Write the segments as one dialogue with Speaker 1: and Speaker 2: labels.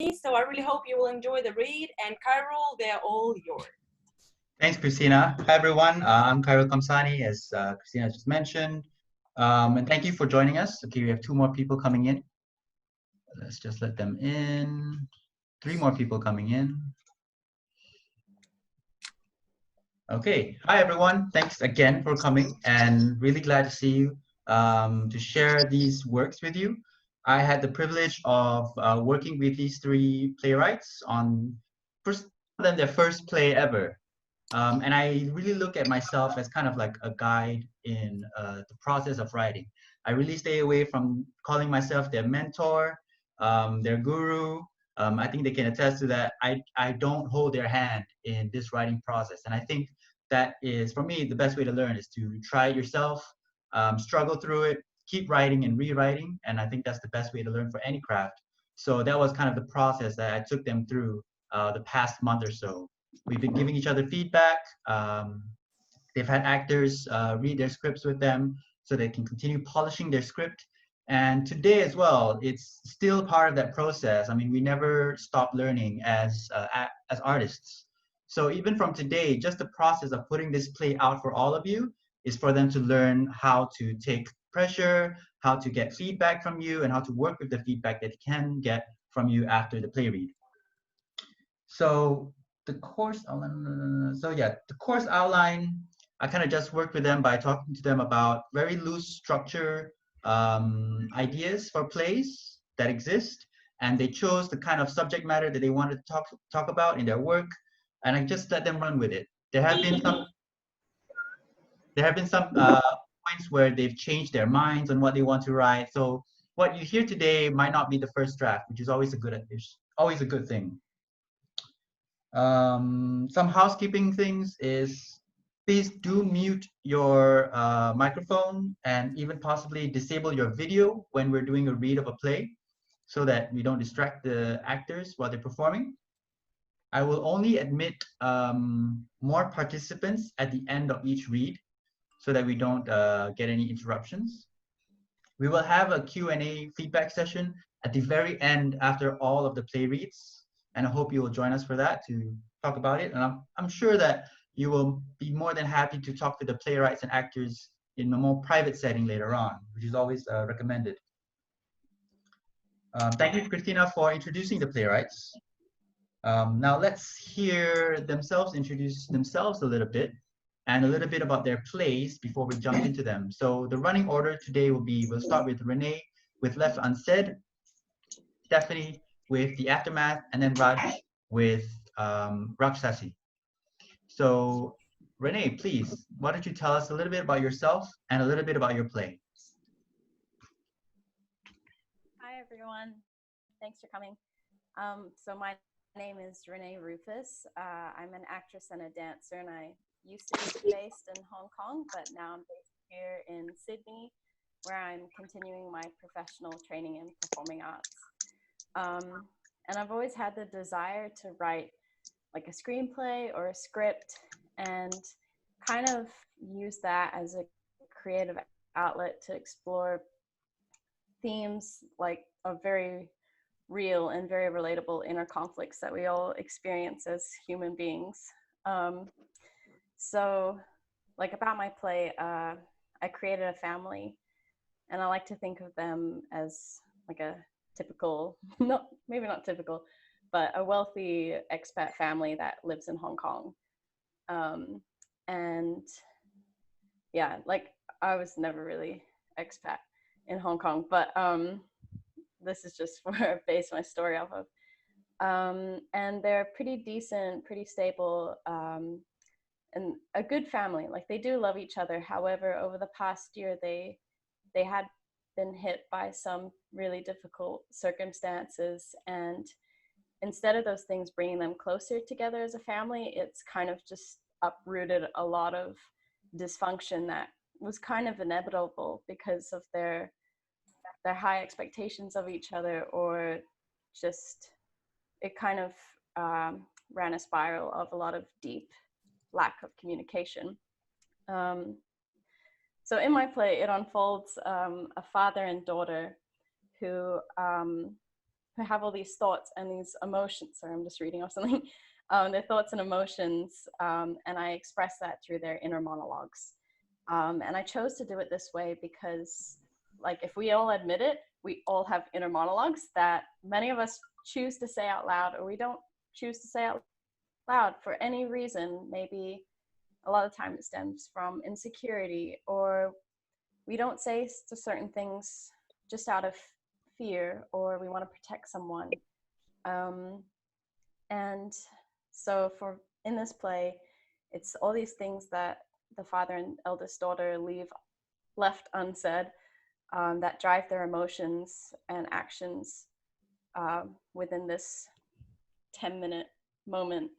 Speaker 1: So I really hope you will enjoy the read, and Kyril, they're all yours.
Speaker 2: Thanks, Christina. Hi, everyone. I'm Kyril Kamsani, as Christina just mentioned. And thank you for joining us. Okay, we have 2 more people coming in. Let's just let them in. 3 more people coming in. Okay. Hi, everyone. Thanks again for coming, and really glad to see you to share these works with you. I had the privilege of working with these 3 playwrights on their first play ever. And I really look at myself as kind of like a guide in the process of writing. I really stay away from calling myself their mentor, their guru. I think they can attest to that. I don't hold their hand in this writing process. And I think that is, for me, the best way to learn is to try it yourself, struggle through it, keep writing and rewriting. And I think that's the best way to learn for any craft. So that was kind of the process that I took them through the past month or so. We've been giving each other feedback. They've had actors read their scripts with them so they can continue polishing their script. And today as well, it's still part of that process. I mean, we never stop learning as artists. So even from today, just the process of putting this play out for all of you is for them to learn how to take pressure, how to get feedback from you, and how to work with the feedback that they can get from you after the play read. So the course outline, the course outline, I kind of just worked with them by talking to them about very loose structure ideas for plays that exist, and they chose the kind of subject matter that they wanted to talk about in their work, and I just let them run with it. There have been some points where they've changed their minds on what they want to write. So what you hear today might not be the first draft, which is always a good thing. Some housekeeping things is, please do mute your microphone and even possibly disable your video when we're doing a read of a play so that we don't distract the actors while they're performing. I will only admit more participants at the end of each read so that we don't get any interruptions. We will have a Q&A feedback session at the very end after all of the play reads. And I hope you will join us for that to talk about it. And I'm sure that you will be more than happy to talk to the playwrights and actors in a more private setting later on, which is always recommended. Thank you, Christina, for introducing the playwrights. Now let's hear themselves introduce themselves a little bit and a little bit about their plays before we jump into them. So the running order today will be, we'll start with Renee with Left Unsaid, Stephanie with The Aftermath, and then Raj with Rakshasi. So Renee, please, why don't you tell us a little bit about yourself and a little bit about your play?
Speaker 3: Hi, everyone. Thanks for coming. So my name is Renee Rufus. I'm an actress and a dancer, and I used to be based in Hong Kong, but now I'm based here in Sydney, where I'm continuing my professional training in performing arts. And I've always had the desire to write like a screenplay or a script and kind of use that as a creative outlet to explore themes like of very real and very relatable inner conflicts that we all experience as human beings. So like about my play, I created a family, and I like to think of them as like a typical, maybe not typical, but a wealthy expat family that lives in Hong Kong. And yeah, like I was never really expat in Hong Kong, but this is just where I base my story off of. And they're pretty decent, pretty stable, and a good family. Like they do love each other. However, over the past year, they had been hit by some really difficult circumstances, and instead of those things bringing them closer together as a family, it's kind of just uprooted a lot of dysfunction that was kind of inevitable because of their high expectations of each other, or just it kind of ran a spiral of a lot of deep lack of communication. So in my play, it unfolds a father and daughter who who have all these thoughts and these emotions. Sorry, I'm just reading off something. Their thoughts and emotions, and I express that through their inner monologues. And I chose to do it this way because, like, if we all admit it, we all have inner monologues that many of us choose to say out loud, or we don't choose to say out loud for any reason. Maybe a lot of time it stems from insecurity, or we don't say to certain things just out of fear, or we want to protect someone. And so in this play, it's all these things that the father and eldest daughter left unsaid, that drive their emotions and actions within this 10-minute moment.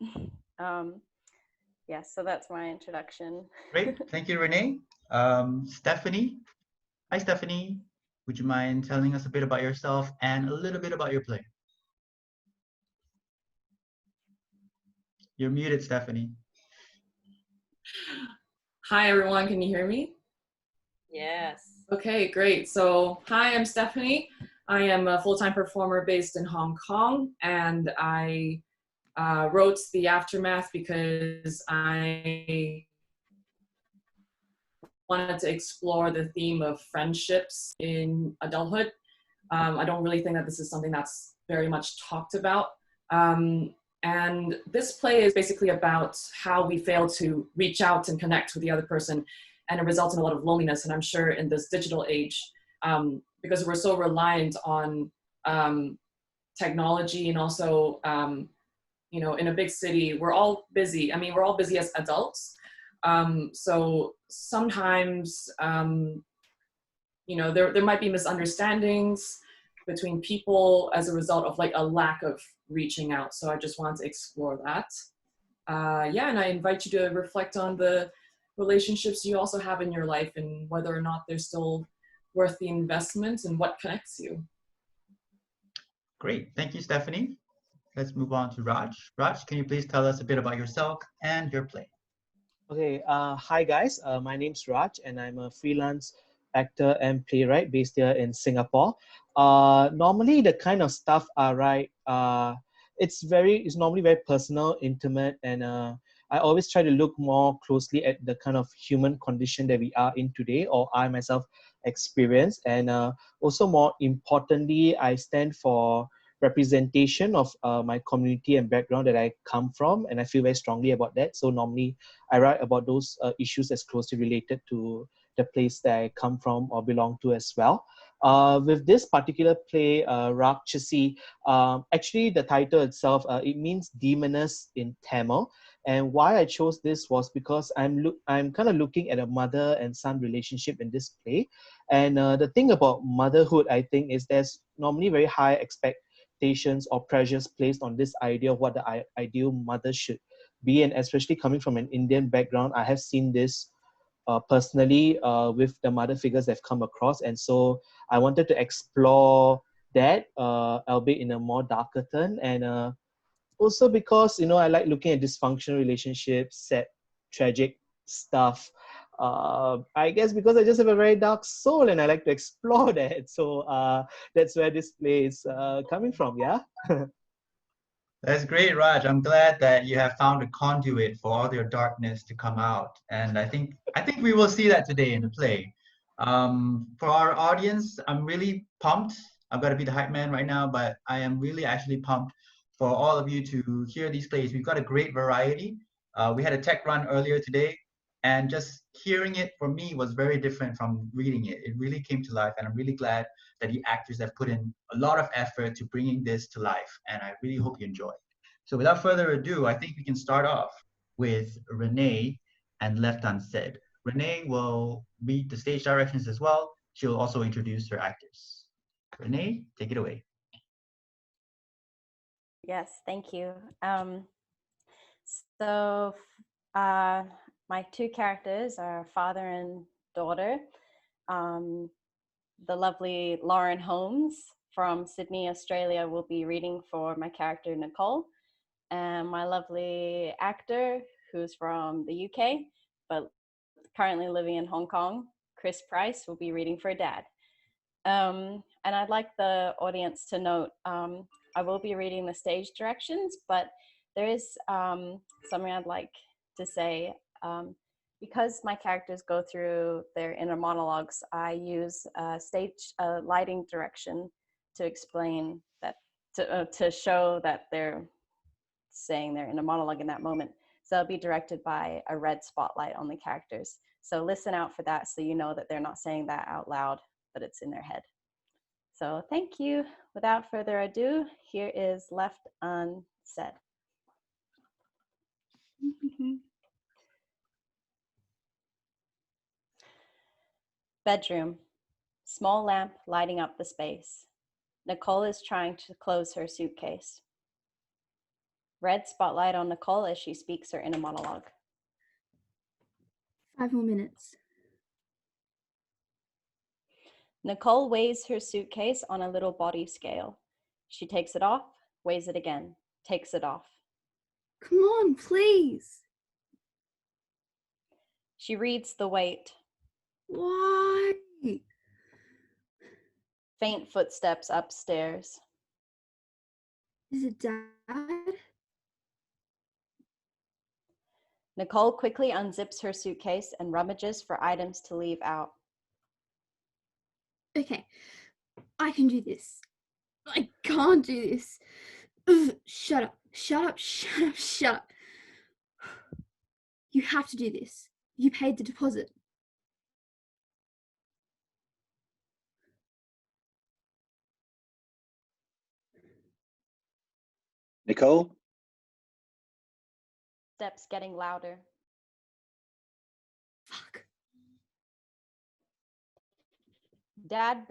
Speaker 3: Yeah, so that's my introduction.
Speaker 2: Great, thank you, Renee. Stephanie. Hi, Stephanie. Would you mind telling us a bit about yourself and a little bit about your play? You're muted, Stephanie.
Speaker 4: Hi, everyone. Can you hear me?
Speaker 1: Yes.
Speaker 4: Okay, great. So, hi, I'm Stephanie. I am a full-time performer based in Hong Kong, and I wrote The Aftermath because I wanted to explore the theme of friendships in adulthood. I don't really think that this is something that's very much talked about. And this play is basically about how we fail to reach out and connect with the other person, and it results in a lot of loneliness. And I'm sure in this digital age, because we're so reliant on technology, and also, you know, in a big city, we're all busy. I mean, we're all busy as adults. So sometimes, you know, there might be misunderstandings between people as a result of like a lack of reaching out. So I just wanted to explore that. Yeah, and I invite you to reflect on the relationships you also have in your life and whether or not they're still worth the investment and what connects you.
Speaker 2: Great, thank you, Stephanie. Let's move on to Raj. Raj, can you please tell us a bit about yourself and your play?
Speaker 5: Okay, hi guys, my name's Raj and I'm a freelance actor and playwright based here in Singapore. Normally the kind of stuff I write, it's normally very personal, intimate, and I always try to look more closely at the kind of human condition that we are in today, or I myself experience. And also more importantly, I stand for representation of my community and background that I come from, and I feel very strongly about that. So normally I write about those issues that's closely related to the place that I come from or belong to as well. With this particular play, Rakshasi, actually the title itself, it means demoness in Tamil. And why I chose this was because I'm kind of looking at a mother and son relationship in this play. And the thing about motherhood, I think, is there's normally very high expectations or pressures placed on this idea of what the ideal mother should be. And especially coming from an Indian background, I have seen this personally with the mother figures I've come across. And so I wanted to explore that, albeit in a more darker turn. And also because, you know, I like looking at dysfunctional relationships, sad, tragic stuff. I guess because I just have a very dark soul and I like to explore that. So that's where this play is coming from, yeah?
Speaker 2: That's great, Raj. I'm glad that you have found a conduit for all your darkness to come out. And I think we will see that today in the play. For our audience, I'm really pumped. I've got to be the hype man right now, but I am really actually pumped for all of you to hear these plays. We've got a great variety. We had a tech run earlier today, and just hearing it for me was very different from reading it. It really came to life, and I'm really glad that the actors have put in a lot of effort to bringing this to life, and I really hope you enjoy. So without further ado, I think we can start off with Renee and Left Unsaid. Renee will read the stage directions as well. She'll also introduce her actors. Renee, take it away.
Speaker 3: Yes, thank you. So my two characters are father and daughter. The lovely Lauren Holmes from Sydney, Australia will be reading for my character Nicole. And my lovely actor, who's from the UK, but currently living in Hong Kong, Krisp Price, will be reading for Dad. And I'd like the audience to note, I will be reading the stage directions, but there is something I'd like to say. Because my characters go through their inner monologues, I use stage lighting direction to explain that, to show that they're saying their inner monologue in that moment. So it'll be directed by a red spotlight on the characters. So listen out for that so you know that they're not saying that out loud, but it's in their head. So thank you. Without further ado, here is Left Unsaid. Bedroom. Small lamp lighting up the space. Nicole is trying to close her suitcase. Red spotlight on Nicole as she speaks her inner monologue.
Speaker 6: 5 more minutes.
Speaker 3: Nicole weighs her suitcase on a little body scale. She takes it off, weighs it again, takes it off.
Speaker 6: Come on, please.
Speaker 3: She reads the weight.
Speaker 6: Why?
Speaker 3: Faint footsteps upstairs.
Speaker 6: Is it Dad?
Speaker 3: Nicole quickly unzips her suitcase and rummages for items to leave out.
Speaker 6: Okay, I can do this. I can't do this. Ugh, shut up, shut up, shut up, shut up. You have to do this. You paid the deposit.
Speaker 7: Nicole?
Speaker 3: Steps getting louder.
Speaker 6: Fuck.
Speaker 3: Dad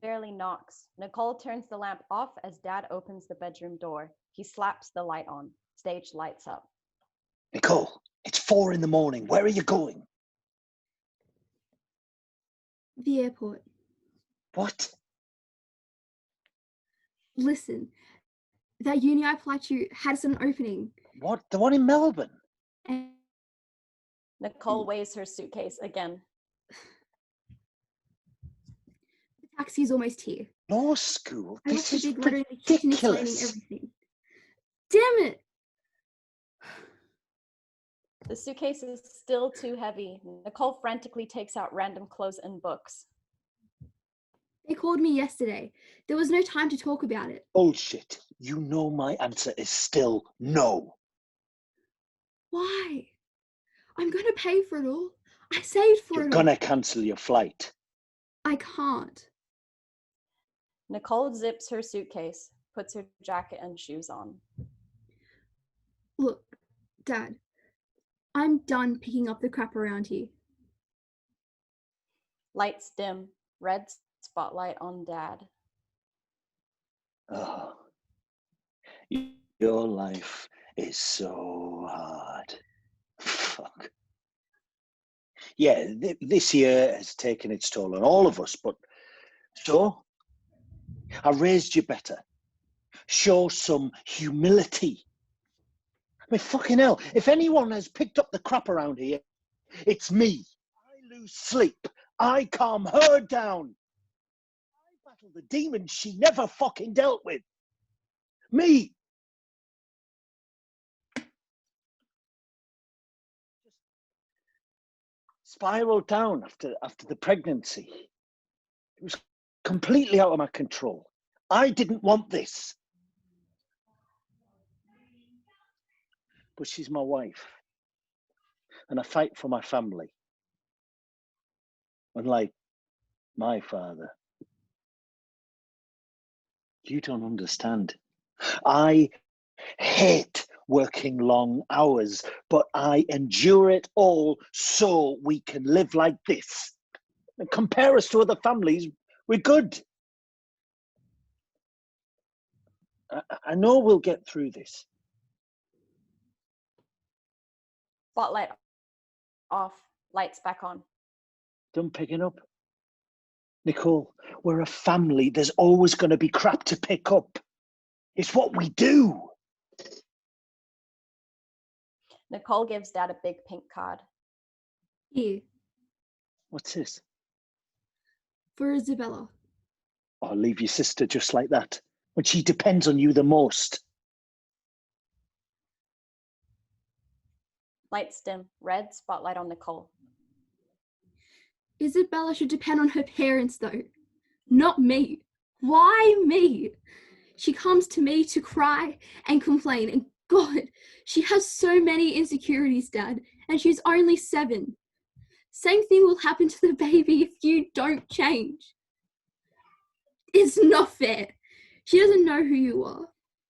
Speaker 3: barely knocks. Nicole turns the lamp off as Dad opens the bedroom door. He slaps the light on. Stage lights up.
Speaker 7: Nicole, it's 4 a.m. Where are you going?
Speaker 6: The airport.
Speaker 7: What?
Speaker 6: Listen, that uni I applied to had an opening.
Speaker 7: What? The one in Melbourne?
Speaker 6: And
Speaker 3: Nicole weighs her suitcase again.
Speaker 6: the taxi's almost here.
Speaker 7: Law school?
Speaker 6: I
Speaker 7: This
Speaker 6: left a
Speaker 7: is
Speaker 6: big letter in the kitchen explaining
Speaker 7: ridiculous.
Speaker 6: everything. Damn it!
Speaker 3: The suitcase is still too heavy. Nicole frantically takes out random clothes and books.
Speaker 6: They called me yesterday. There was no time to talk about it.
Speaker 7: Bullshit. You know my answer is still no.
Speaker 6: Why? I'm going to pay for it all. I saved for
Speaker 7: You're
Speaker 6: it all.
Speaker 7: gonna cancel your flight.
Speaker 6: I can't.
Speaker 3: Nicole zips her suitcase, puts her jacket and shoes on.
Speaker 6: Look, Dad, I'm done picking up the crap around here.
Speaker 3: Lights dim. Red spotlight on Dad.
Speaker 7: Oh, your life is so hard. Fuck. Yeah, this year has taken its toll on all of us, but so I raised you better. Show some humility. I mean, fucking hell, if anyone has picked up the crap around here, it's me. I lose sleep. I calm her down. I battle the demons she never fucking dealt with. Me. Spiraled down after the pregnancy. It was completely out of my control. I didn't want this. But she's my wife. And I fight for my family. Unlike my father. You don't understand. I hate working long hours, but I endure it all so we can live like this. And compare us to other families, we're good. I know we'll get through this.
Speaker 3: Spotlight off. Lights back on.
Speaker 7: Done picking up. Nicole, we're a family. There's always going to be crap to pick up. It's what we do.
Speaker 3: Nicole gives Dad a big pink card.
Speaker 6: Here,
Speaker 7: What's this?
Speaker 6: for Isabella.
Speaker 7: or leave your sister just like that when she depends on you the most.
Speaker 3: Lights dim. Red spotlight on Nicole.
Speaker 6: Isabella should depend on her parents, though, not me. Why me? She comes to me to cry and complain, and God, she has so many insecurities, Dad, and she's only 7. Same thing will happen to the baby if you don't change. It's not fair. She doesn't know who you are.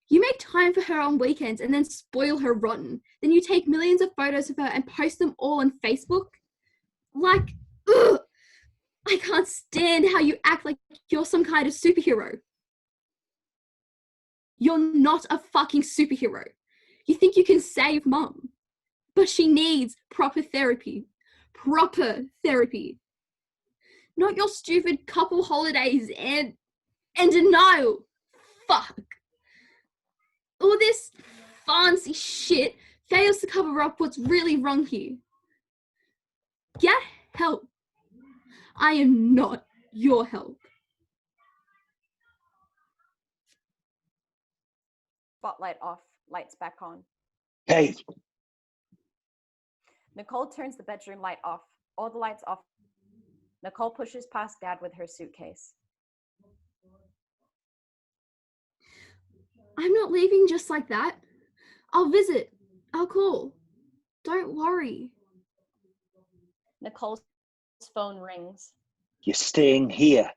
Speaker 6: You make time for her on weekends and then spoil her rotten. Then you take millions of photos of her and post them all on Facebook. Like, ugh! I can't stand how you act like you're some kind of superhero. You're not a fucking superhero. You think you can save Mum, but she needs proper therapy. Proper therapy. Not your stupid couple holidays and denial. Fuck. All this fancy shit fails to cover up what's really wrong here. Get help. I am not your help.
Speaker 3: Spotlight off. Lights back on.
Speaker 7: Hey,
Speaker 3: Nicole turns the bedroom light off. All the lights off. Nicole pushes past Dad with her suitcase.
Speaker 6: I'm not leaving just like that. I'll visit. I'll call. Don't worry.
Speaker 3: Nicole's phone rings.
Speaker 7: you're staying here.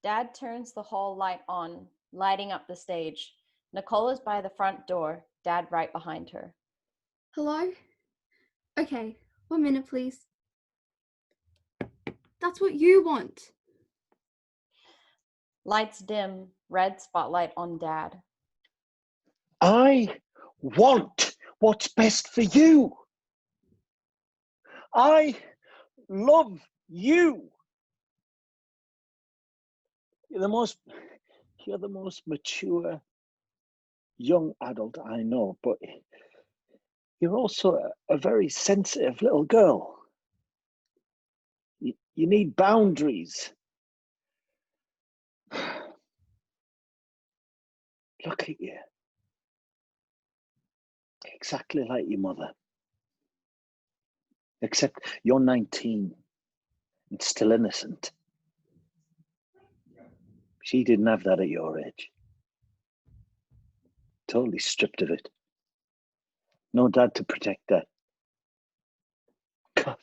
Speaker 3: Dad turns the hall light on, lighting up the stage. Nicole is by the front door, Dad right behind her.
Speaker 6: Hello? Okay, 1 minute, please. That's what you want.
Speaker 3: Lights dim, red spotlight on Dad.
Speaker 7: I want what's best for you. I love you. You're the most mature young adult I know, but you're also a very sensitive little girl. You need boundaries. Look at you. Exactly like your mother. Except you're 19 and still innocent. She didn't have that at your age. Totally stripped of it. No dad to protect that. God,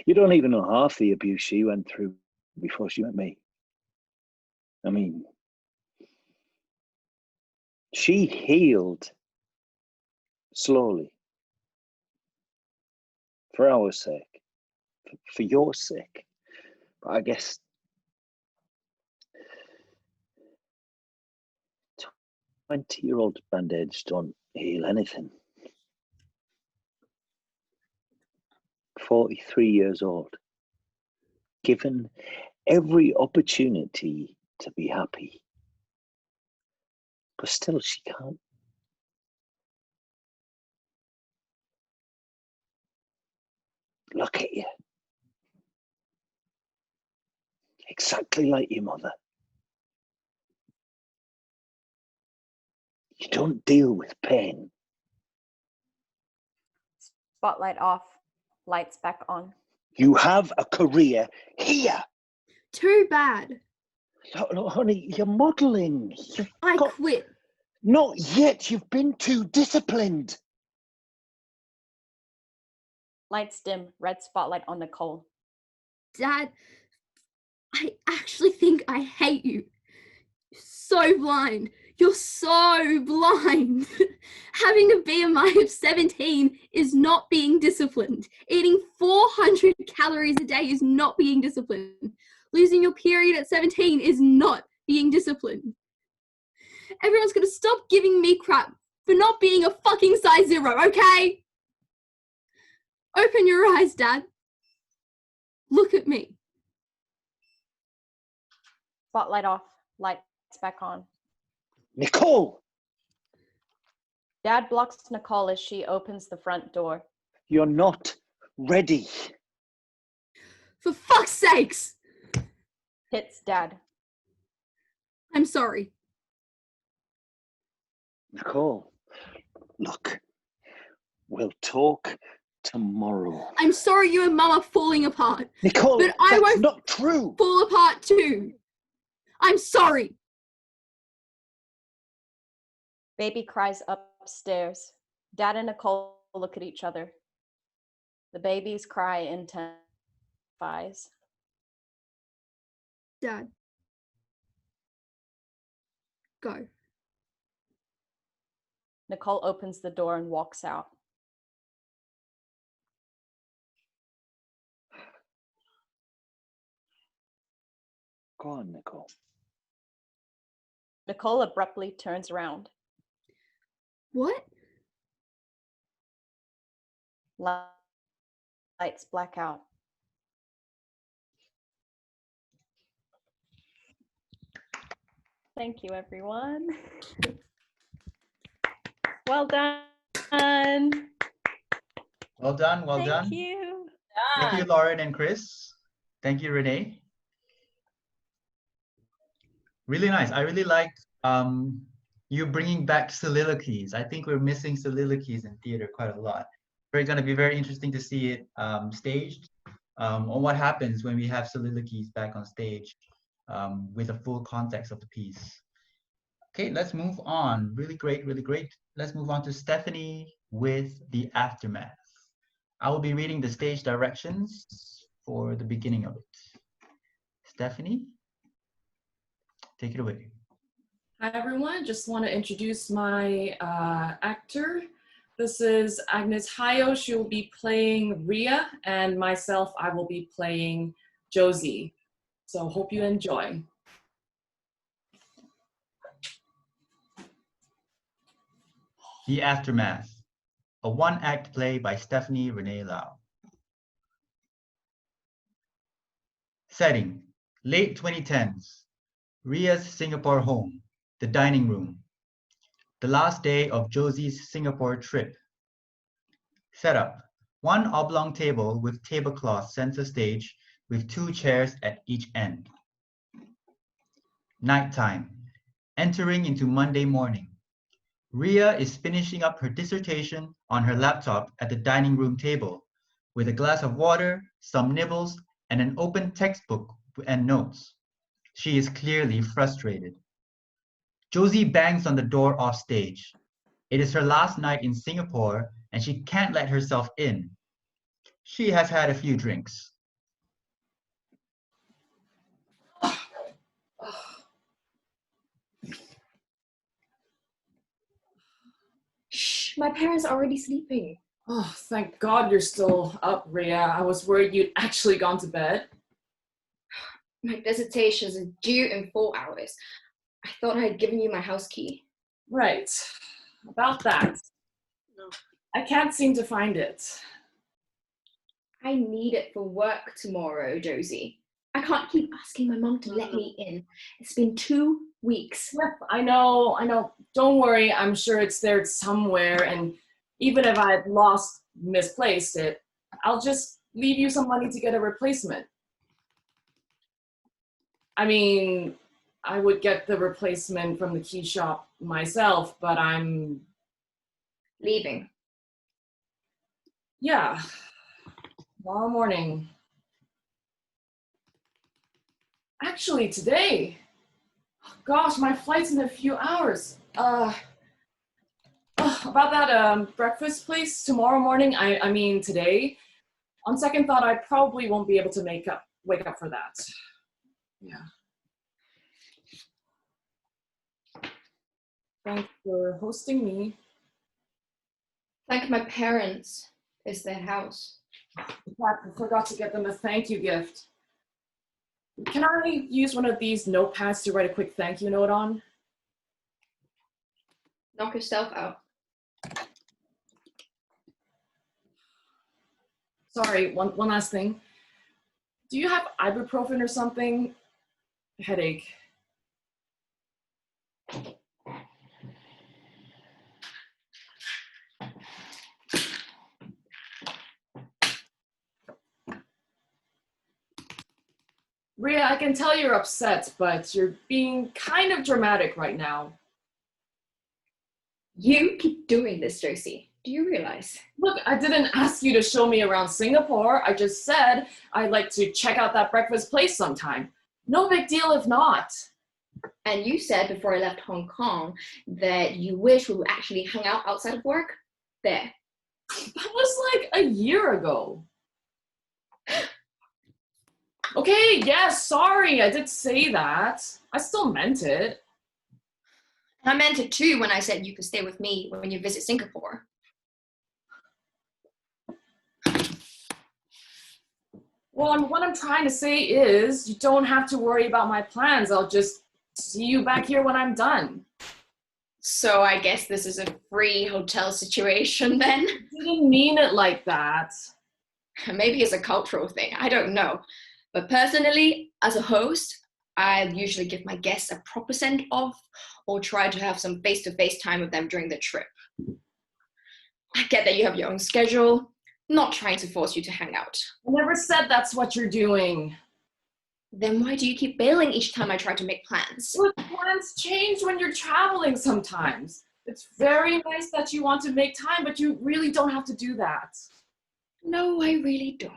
Speaker 7: you don't even know half the abuse she went through before she met me. I mean, she healed slowly. For our sake. For your sake. But I guess 20-year-old band-aids don't heal anything. 43 years old. Given every opportunity to be happy. But still she can't. Look at you. Exactly like your mother. You don't deal with pain.
Speaker 3: Spotlight off, lights back on.
Speaker 7: You have a career here.
Speaker 6: Too bad.
Speaker 7: Look, honey, you're modelling.
Speaker 6: I quit.
Speaker 7: Not yet. You've been too disciplined.
Speaker 3: Lights dim, red spotlight on Nicole.
Speaker 6: Dad, I actually think I hate you. You're so blind. You're so blind. Having a BMI of 17 is not being disciplined. Eating 400 calories a day is not being disciplined. Losing your period at 17 is not being disciplined. Everyone's gonna stop giving me crap for not being a fucking size 0, okay? Open your eyes, Dad. Look at me.
Speaker 3: Spotlight off, lights back on.
Speaker 7: Nicole,
Speaker 3: Dad blocks Nicole as she opens the front door.
Speaker 7: you're not ready.
Speaker 6: For fuck's sakes!
Speaker 3: Hits Dad.
Speaker 6: I'm sorry.
Speaker 7: Nicole, look, we'll talk tomorrow.
Speaker 6: I'm sorry you and Mum are falling apart.
Speaker 7: Nicole,
Speaker 6: But I
Speaker 7: that's
Speaker 6: won't
Speaker 7: not true.
Speaker 6: fall apart too. I'm sorry.
Speaker 3: Baby cries upstairs. Dad and Nicole look at each other. The baby's cry intensifies.
Speaker 6: Dad. Go.
Speaker 3: Nicole opens the door and walks out.
Speaker 7: Go on, Nicole.
Speaker 3: Nicole abruptly turns around.
Speaker 6: What?
Speaker 3: Lights black out. Thank you, everyone.
Speaker 2: Well
Speaker 3: Well done.
Speaker 2: done, well done.
Speaker 3: Thank you.
Speaker 2: Thank you, Lauren and Chris. Thank you, Renee. Really nice. I really like you bringing back soliloquies. I think we're missing soliloquies in theater quite a lot. It's going to be very interesting to see it staged, on what happens when we have soliloquies back on stage with the full context of the piece. Okay, let's move on. Really great, really great. Let's move on to Stephanie with the aftermath. I will be reading the stage directions for the beginning of it. Stephanie, take it away.
Speaker 4: Hi everyone, just want to introduce my actor. This is Agnes Hayo. She will be playing Ria, and myself, I will be playing Josie. So hope you enjoy.
Speaker 2: The Aftermath, a one-act play by Stephanie Renee Lau. Setting, late 2010s, Ria's Singapore home, the dining room. The last day of Josie's Singapore trip. Setup, one oblong table with tablecloth center stage with 2 chairs at each end. Nighttime, entering into Monday morning. Ria is finishing up her dissertation on her laptop at the dining room table with a glass of water, some nibbles, and an open textbook and notes. She is clearly frustrated. Josie bangs on the door off stage. It is her last night in Singapore and she can't let herself in. She has had a few drinks.
Speaker 8: Shh, my parents are already sleeping.
Speaker 4: Oh, thank God you're still up, Ria. I was worried you'd actually gone to bed.
Speaker 8: My dissertations are due in 4 hours. I thought I had given you my house key.
Speaker 4: Right, about that.
Speaker 8: No.
Speaker 4: I can't seem to find it.
Speaker 8: I need it for work tomorrow, Josie. I can't keep asking my mom to let me in. It's been 2 weeks.
Speaker 4: Yep, I know. Don't worry, I'm sure it's there somewhere, and even if I misplaced it, I'll just leave you some money to get a replacement. I mean, I would get the replacement from the key shop myself, but I'm
Speaker 8: Leaving.
Speaker 4: Yeah, tomorrow morning. Actually, today. Gosh, my flight's in a few hours. About that breakfast place tomorrow morning, I mean today. On second thought, I probably won't be able to wake up for that. Yeah. Thanks for hosting me.
Speaker 8: Thank my parents. It's their house.
Speaker 4: I forgot to get them a thank you gift. Can I use one of these notepads to write a quick thank you note on?
Speaker 8: Knock yourself out.
Speaker 4: Sorry, one last thing. Do you have ibuprofen or something? Headache. Ria, I can tell you're upset, but you're being kind of dramatic right now.
Speaker 8: You keep doing this, Josie. Do you realize?
Speaker 4: Look, I didn't ask you to show me around Singapore. I just said I'd like to check out that breakfast place sometime. No big deal if not.
Speaker 8: And you said before I left Hong Kong that you wish we would actually hang out outside of work. There.
Speaker 4: That was like a year ago. Okay, yeah, sorry, I did say that. I still meant it.
Speaker 8: And I meant it too when I said you could stay with me when you visit Singapore.
Speaker 4: Well, what I'm trying to say is you don't have to worry about my plans. I'll just see you back here when I'm done.
Speaker 8: So I guess this is a free hotel situation then?
Speaker 4: I didn't mean it like that.
Speaker 8: Maybe it's a cultural thing, I don't know. But personally, as a host, I usually give my guests a proper send-off or try to have some face-to-face time with them during the trip. I get that you have your own schedule, not trying to force you to hang out.
Speaker 4: I never said that's what you're doing.
Speaker 8: Then why do you keep bailing each time I try to make plans?
Speaker 4: Look, plans change when you're traveling sometimes. It's very nice that you want to make time, but you really don't have to do that.
Speaker 8: No, I really don't.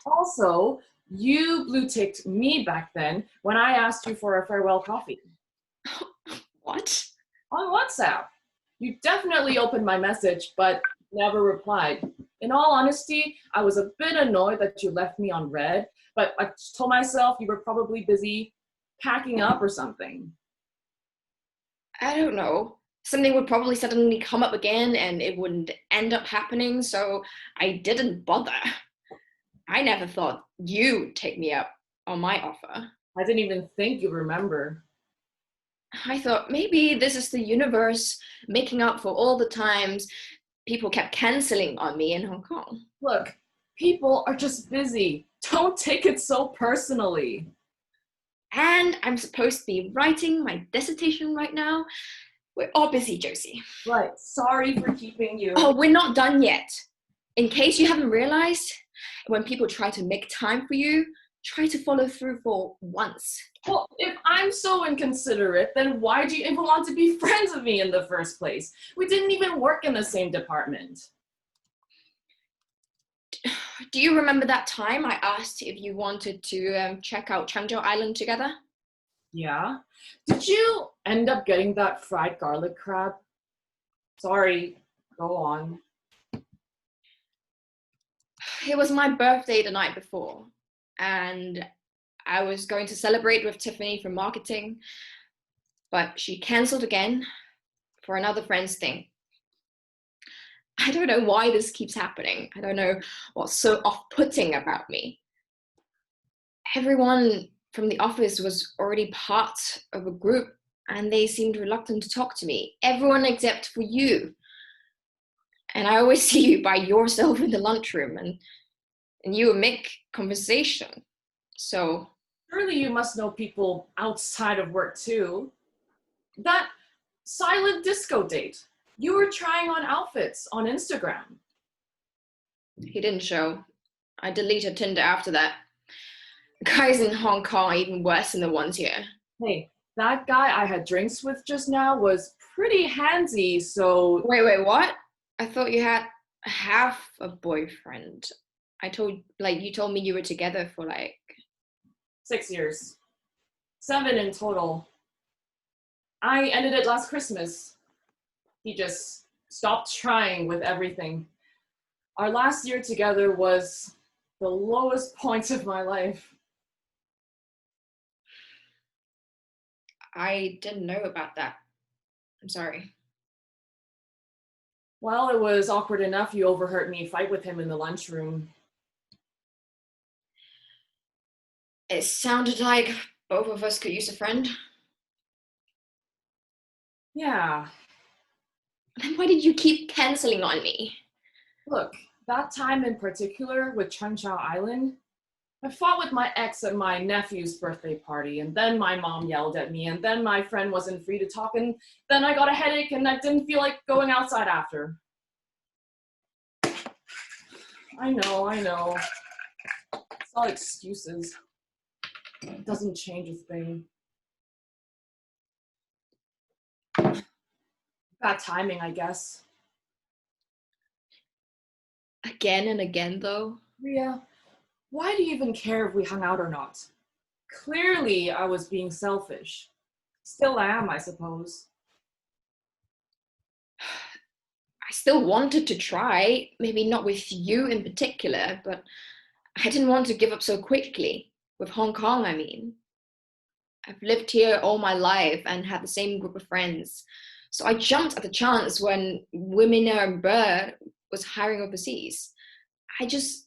Speaker 4: Also, you blue-ticked me back then when I asked you for a farewell coffee.
Speaker 8: What?
Speaker 4: On WhatsApp. You definitely opened my message, but never replied. In all honesty, I was a bit annoyed that you left me on read, but I told myself you were probably busy packing up or something.
Speaker 8: I don't know. Something would probably suddenly come up again and it wouldn't end up happening, so I didn't bother. I never thought you'd take me up on my offer.
Speaker 4: I didn't even think you'd remember.
Speaker 8: I thought maybe this is the universe making up for all the times people kept canceling on me in Hong Kong.
Speaker 4: Look, people are just busy. Don't take it so personally.
Speaker 8: And I'm supposed to be writing my dissertation right now. We're all busy, Josie.
Speaker 4: Right, sorry for keeping you.
Speaker 8: Oh, we're not done yet. In case you haven't realized, when people try to make time for you, try to follow through for once.
Speaker 4: Well, if I'm so inconsiderate, then why do you even want to be friends with me in the first place? We didn't even work in the same department.
Speaker 8: Do you remember that time I asked if you wanted to check out Changzhou Island together?
Speaker 4: Yeah? Did you end up getting that fried garlic crab? Sorry, go on.
Speaker 8: It was my birthday the night before, and I was going to celebrate with Tiffany from marketing, but she cancelled again for another friend's thing. I don't know why this keeps happening. I don't know what's so off-putting about me. Everyone from the office was already part of a group and they seemed reluctant to talk to me. Everyone except for you. And I always see you by yourself in the lunchroom and you and Mick conversation. So
Speaker 4: surely you must know people outside of work too. That silent disco date. You were trying on outfits on Instagram.
Speaker 8: He didn't show. I deleted Tinder after that. The guys in Hong Kong are even worse than the ones here.
Speaker 4: Hey, that guy I had drinks with just now was pretty handsy, so...
Speaker 8: Wait, what? I thought you had half a boyfriend. You told me you were together for
Speaker 4: 6 years. 7 in total. I ended it last Christmas. He just stopped trying with everything. Our last year together was the lowest point of my life.
Speaker 8: I didn't know about that. I'm sorry.
Speaker 4: Well, it was awkward enough you overheard me fight with him in the lunchroom.
Speaker 8: It sounded like both of us could use a friend.
Speaker 4: Yeah.
Speaker 8: Then why did you keep canceling on me?
Speaker 4: Look, that time in particular with Changzhou Island, I fought with my ex at my nephew's birthday party, and then my mom yelled at me, and then my friend wasn't free to talk, and then I got a headache and I didn't feel like going outside after. I know. It's all excuses. It doesn't change a thing. Bad timing, I guess.
Speaker 8: Again and again, though.
Speaker 4: Ria, why do you even care if we hung out or not? Clearly, I was being selfish. Still am, I suppose.
Speaker 8: I still wanted to try, maybe not with you in particular, but I didn't want to give up so quickly. With Hong Kong, I mean. I've lived here all my life and had the same group of friends. So I jumped at the chance when Wimina and Bird was hiring overseas. I just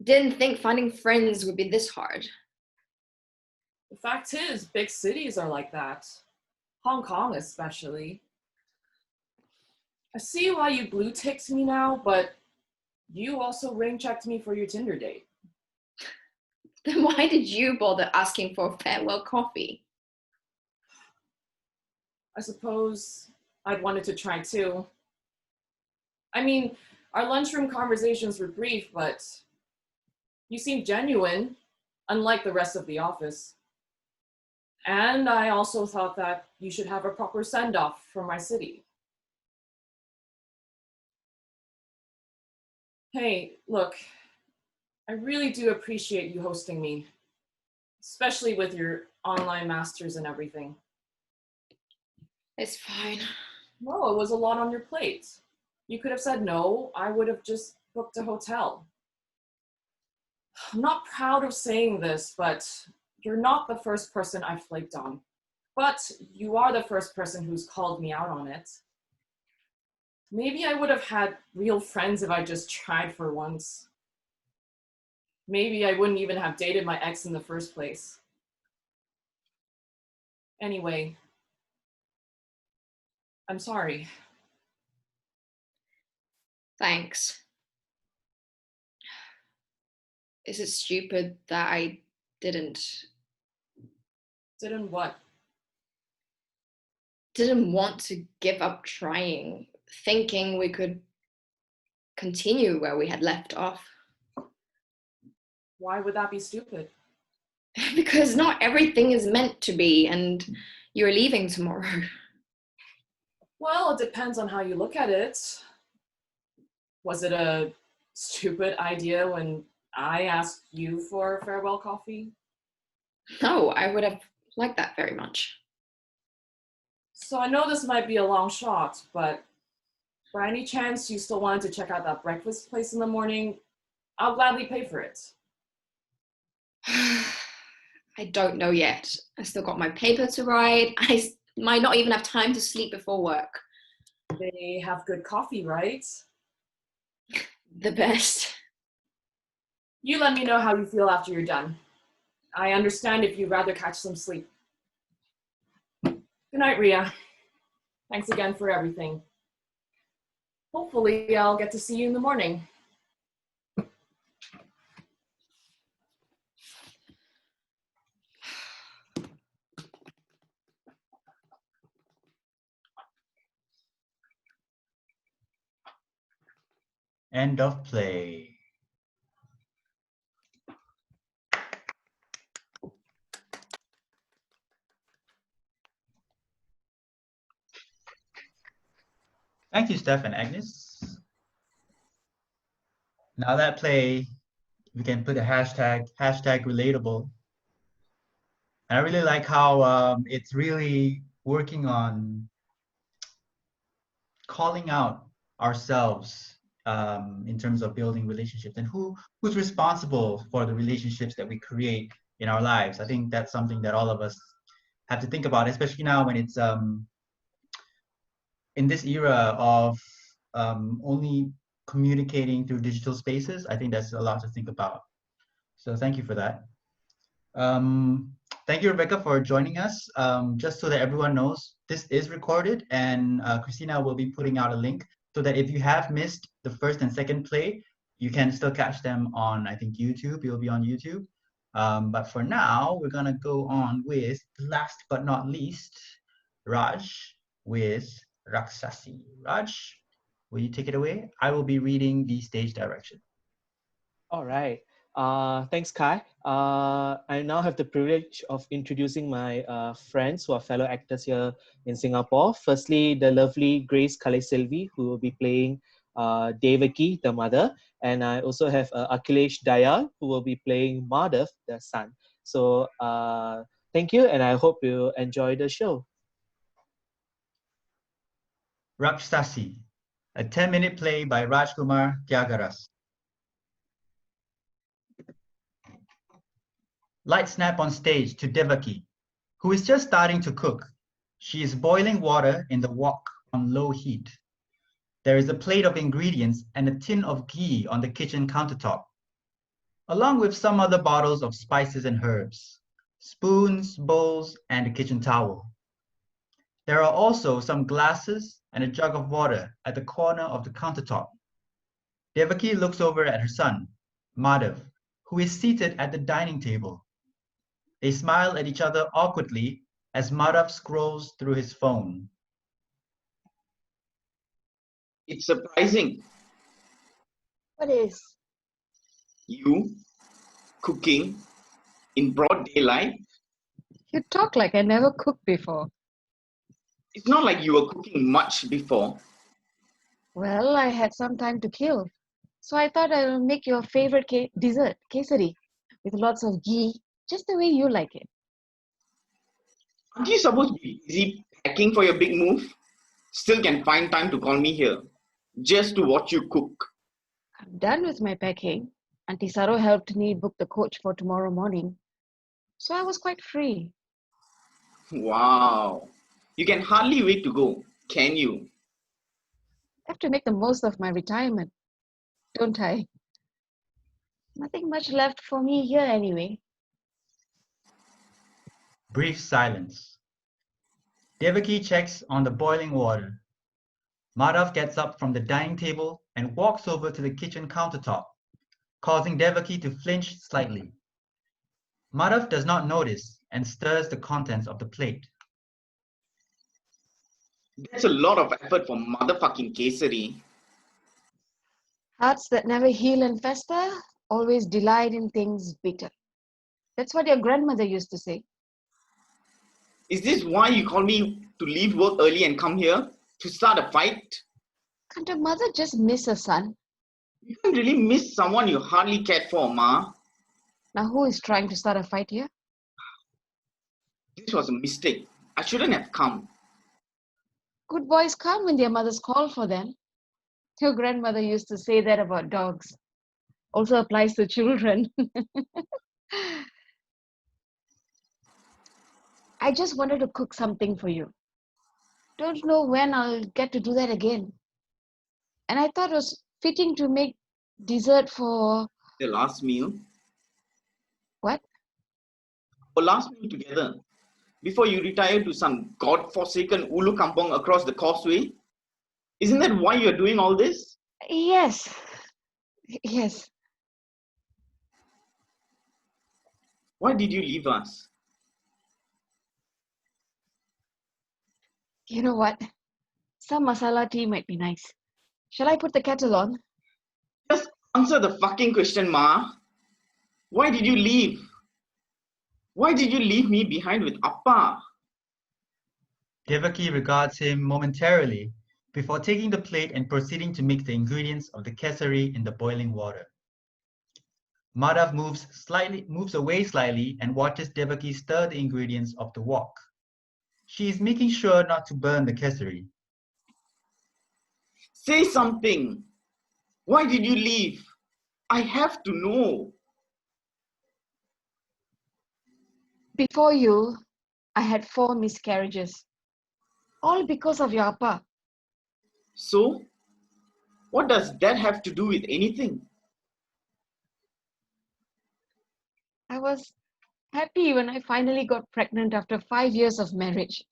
Speaker 8: didn't think finding friends would be this hard.
Speaker 4: The fact is, big cities are like that. Hong Kong especially. I see why you blue ticked me now, but you also ring checked me for your Tinder date.
Speaker 8: Then why did you bother asking for a farewell coffee?
Speaker 4: I suppose I'd wanted to try too. I mean, our lunchroom conversations were brief, but you seemed genuine, unlike the rest of the office. And I also thought that you should have a proper send-off for my city. Hey, look, I really do appreciate you hosting me, especially with your online masters and everything.
Speaker 8: It's fine.
Speaker 4: No, it was a lot on your plate. You could have said no, I would have just booked a hotel. I'm not proud of saying this, but you're not the first person I've flaked on. But you are the first person who's called me out on it. Maybe I would have had real friends if I just tried for once. Maybe I wouldn't even have dated my ex in the first place. Anyway, I'm sorry.
Speaker 8: Thanks. Is it stupid that I didn't
Speaker 4: What?
Speaker 8: didn't want to give up trying, thinking we could continue where we had left off?
Speaker 4: Why would that be stupid?
Speaker 8: Because not everything is meant to be, and you're leaving tomorrow.
Speaker 4: Well, it depends on how you look at it. Was it a stupid idea when I asked you for a farewell coffee?
Speaker 8: No, I would have liked that very much.
Speaker 4: So I know this might be a long shot, but by any chance you still wanted to check out that breakfast place in the morning, I'll gladly pay for it.
Speaker 8: I don't know yet. I still got my paper to write. I might not even have time to sleep before work.
Speaker 4: They have good coffee, right?
Speaker 8: The best.
Speaker 4: You let me know how you feel after you're done. I understand if you'd rather catch some sleep. Good night, Ria. Thanks again for everything. Hopefully, I'll get to see you in the morning.
Speaker 2: End of play. Thank you, Steph and Agnes. Now that play, we can put a hashtag relatable. And I really like how it's really working on calling out ourselves in terms of building relationships and who's responsible for the relationships that we create in our lives. I think that's something that all of us have to think about, especially now when it's in this era of only communicating through digital spaces. I think that's a lot to think about. So thank you for that. Thank you, Rebecca, for joining us. Just so that everyone knows, this is recorded, and Christina will be putting out a link so that if you have missed the first and second play, you can still catch them on, I think, YouTube. You'll be on YouTube. But for now, we're gonna go on with, last but not least, Raj with Raksasi. Raj, will you take it away? I will be reading the stage direction.
Speaker 5: All right. Thanks, Kai. I now have the privilege of introducing my friends who are fellow actors here in Singapore. Firstly, the lovely Grace Kalesilvi, who will be playing Devaki, the mother. And I also have Akhilesh Dayal, who will be playing Madhav, the son. So thank you, and I hope you enjoy the show.
Speaker 2: Rakshasi, a 10-minute play by Rajkumar Tyagaras. Light snap on stage to Devaki, who is just starting to cook. She is boiling water in the wok on low heat. There is a plate of ingredients and a tin of ghee on the kitchen countertop, along with some other bottles of spices and herbs, spoons, bowls, and a kitchen towel. There are also some glasses and a jug of water at the corner of the countertop. Devaki looks over at her son, Madhav, who is seated at the dining table. They smile at each other awkwardly as Madhav scrolls through his phone.
Speaker 9: It's surprising.
Speaker 10: What is?
Speaker 9: You cooking in broad daylight?
Speaker 10: You talk like I never cooked before.
Speaker 9: It's not like you were cooking much before.
Speaker 10: Well, I had some time to kill. So I thought I will make your favorite dessert, kesari, with lots of ghee, just the way you like it.
Speaker 9: Aren't you supposed to be busy packing for your big move? Still can find time to call me here, just to watch you cook.
Speaker 10: I'm done with my packing. Auntie Saro helped me book the coach for tomorrow morning. So I was quite free.
Speaker 9: Wow. You can hardly wait to go, can you?
Speaker 10: I have to make the most of my retirement, don't I? Nothing much left for me here anyway.
Speaker 2: Brief silence. Devaki checks on the boiling water. Madhav gets up from the dining table and walks over to the kitchen countertop, causing Devaki to flinch slightly. Madhav does not notice and stirs the contents of the plate.
Speaker 9: That's a lot of effort for motherfucking kesari.
Speaker 10: Hearts that never heal and fester always delight in things bitter. That's what your grandmother used to say.
Speaker 9: Is this why you call me to leave work early and come here? To start a fight?
Speaker 10: Can't a mother just miss her son?
Speaker 9: You can't really miss someone you hardly cared for, Ma.
Speaker 10: Now who is trying to start a fight here?
Speaker 9: This was a mistake. I shouldn't have come.
Speaker 10: Good boys come when their mothers call for them. Your grandmother used to say that about dogs. Also applies to children. I just wanted to cook something for you. Don't know when I'll get to do that again. And I thought it was fitting to make dessert for...
Speaker 9: The last meal?
Speaker 10: What?
Speaker 9: Our last meal together. Before you retire to some god-forsaken Ulu Kampong across the causeway? Isn't that why you're doing all this?
Speaker 10: Yes. Yes.
Speaker 9: Why did you leave us?
Speaker 10: You know what? Some masala tea might be nice. Shall I put the kettle on?
Speaker 9: Just answer the fucking question, Ma. Why did you leave? Why did you leave me behind with Appa?
Speaker 2: Devaki regards him momentarily before taking the plate and proceeding to mix the ingredients of the kesari in the boiling water. Madhav moves away slightly and watches Devaki stir the ingredients of the wok. She is making sure not to burn the kesari.
Speaker 9: Say something. Why did you leave? I have to know.
Speaker 10: Before you, I had 4 miscarriages. All because of your Appa.
Speaker 9: So, what does that have to do with anything?
Speaker 10: I was happy when I finally got pregnant after 5 years of marriage.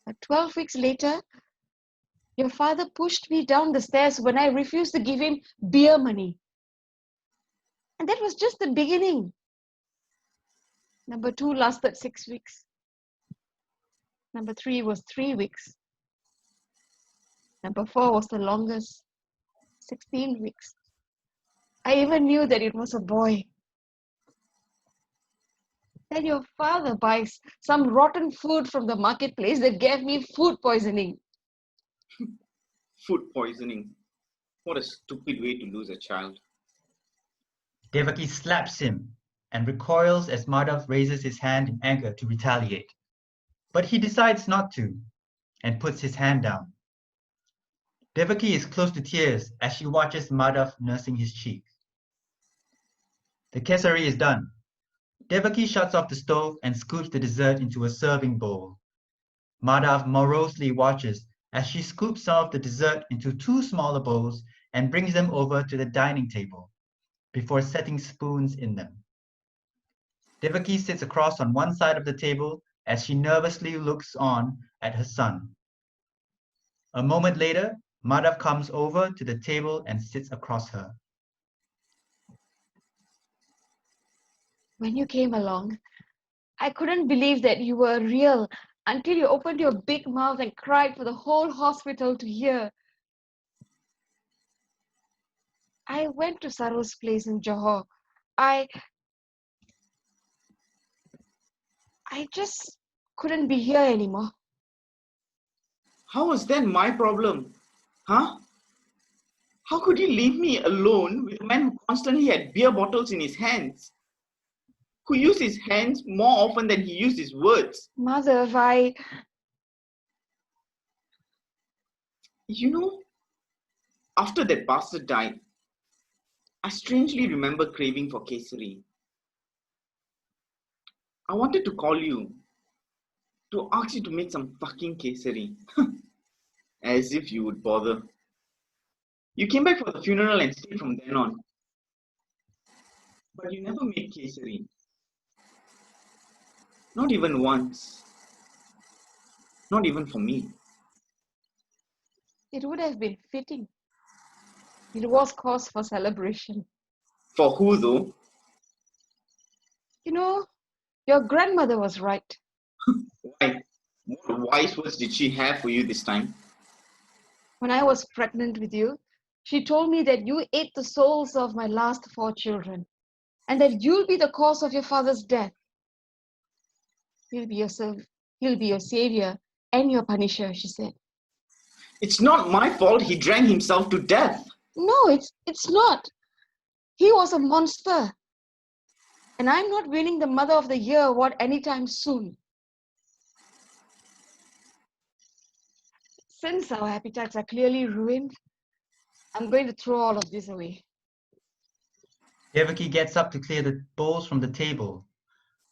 Speaker 10: But 12 weeks later, your father pushed me down the stairs when I refused to give him beer money. And that was just the beginning. Number 2 lasted 6 weeks. Number 3 was 3 weeks. Number 4 was the longest, 16 weeks. I even knew that it was a boy. Then your father buys some rotten food from the marketplace that gave me food poisoning.
Speaker 9: Food poisoning. What a stupid way to lose a child.
Speaker 2: Devaki slaps him and recoils as Madhav raises his hand in anger to retaliate. But he decides not to and puts his hand down. Devaki is close to tears as she watches Madhav nursing his cheek. The kesari is done. Devaki shuts off the stove and scoops the dessert into a serving bowl. Madhav morosely watches as she scoops some of the dessert into 2 smaller bowls and brings them over to the dining table before setting spoons in them. Devaki sits across on one side of the table as she nervously looks on at her son. A moment later, Madhav comes over to the table and sits across her.
Speaker 10: When you came along, I couldn't believe that you were real until you opened your big mouth and cried for the whole hospital to hear. I went to Saro's place in Johor. I just couldn't be here anymore.
Speaker 9: How was that my problem? Huh? How could you leave me alone with a man who constantly had beer bottles in his hands? Who used his hands more often than he used his words?
Speaker 10: Madhav,
Speaker 9: You know, after that bastard died, I strangely remember craving for kesari. I wanted to call you to ask you to make some fucking kesari. As if you would bother. You came back for the funeral and stayed from then on. But you never made kesari. Not even once. Not even for me.
Speaker 10: it would have been fitting. It was cause for celebration.
Speaker 9: For who though?
Speaker 10: You know, your grandmother was right.
Speaker 9: Why? What wise words did she have for you this time?
Speaker 10: When I was pregnant with you, she told me that you ate the souls of my last 4 children and that you'll be the cause of your father's death. He'll be your savior and your punisher, she said.
Speaker 9: It's not my fault he drank himself to death.
Speaker 10: No, it's not. He was a monster. And I'm not winning the Mother of the Year award anytime soon. Since our appetites are clearly ruined, I'm going to throw all of this away.
Speaker 2: Devaki gets up to clear the bowls from the table,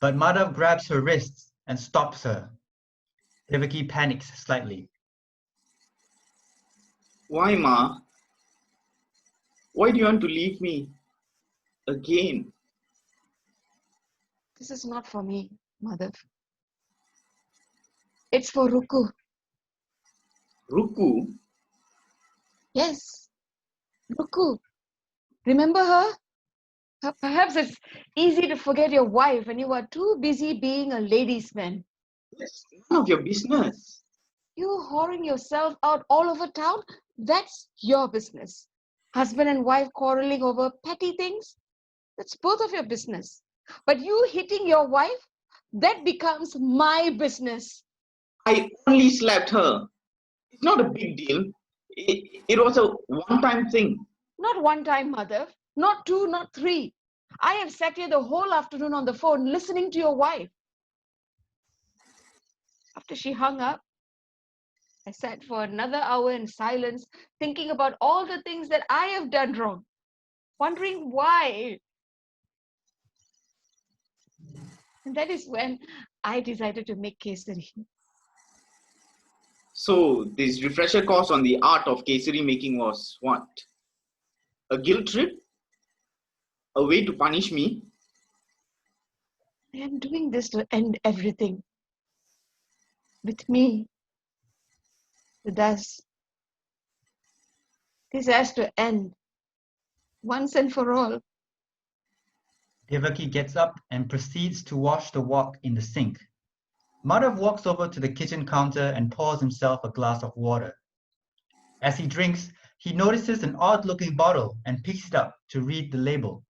Speaker 2: but Madhav grabs her wrists and stops her. Devaki panics slightly.
Speaker 9: Why, Ma? Why do you want to leave me? Again?
Speaker 10: This is not for me, Madhav. It's for Ruku.
Speaker 9: Ruku?
Speaker 10: Yes, Ruku. Remember her? Perhaps it's easy to forget your wife when you are too busy being a ladies' man.
Speaker 9: It's none of your business.
Speaker 10: You whoring yourself out all over town? That's your business. Husband and wife quarreling over petty things? That's both of your business. But you hitting your wife? That becomes my business.
Speaker 9: I only slapped her. It's not a big deal. It was a one-time thing.
Speaker 10: Not one time, Mother. Not 2, not 3. I have sat here the whole afternoon on the phone listening to your wife. After she hung up, I sat for another hour in silence, thinking about all the things that I have done wrong, wondering why. And that is when I decided to make kesari.
Speaker 9: So, this refresher course on the art of kesari making was what? A guilt trip? A way to punish me?
Speaker 10: I am doing this to end everything. With me. With us. This has to end. Once and for all.
Speaker 2: Devaki gets up and proceeds to wash the wok in the sink. Madhav walks over to the kitchen counter and pours himself a glass of water. As he drinks, He notices an odd-looking bottle and picks it up to read the label.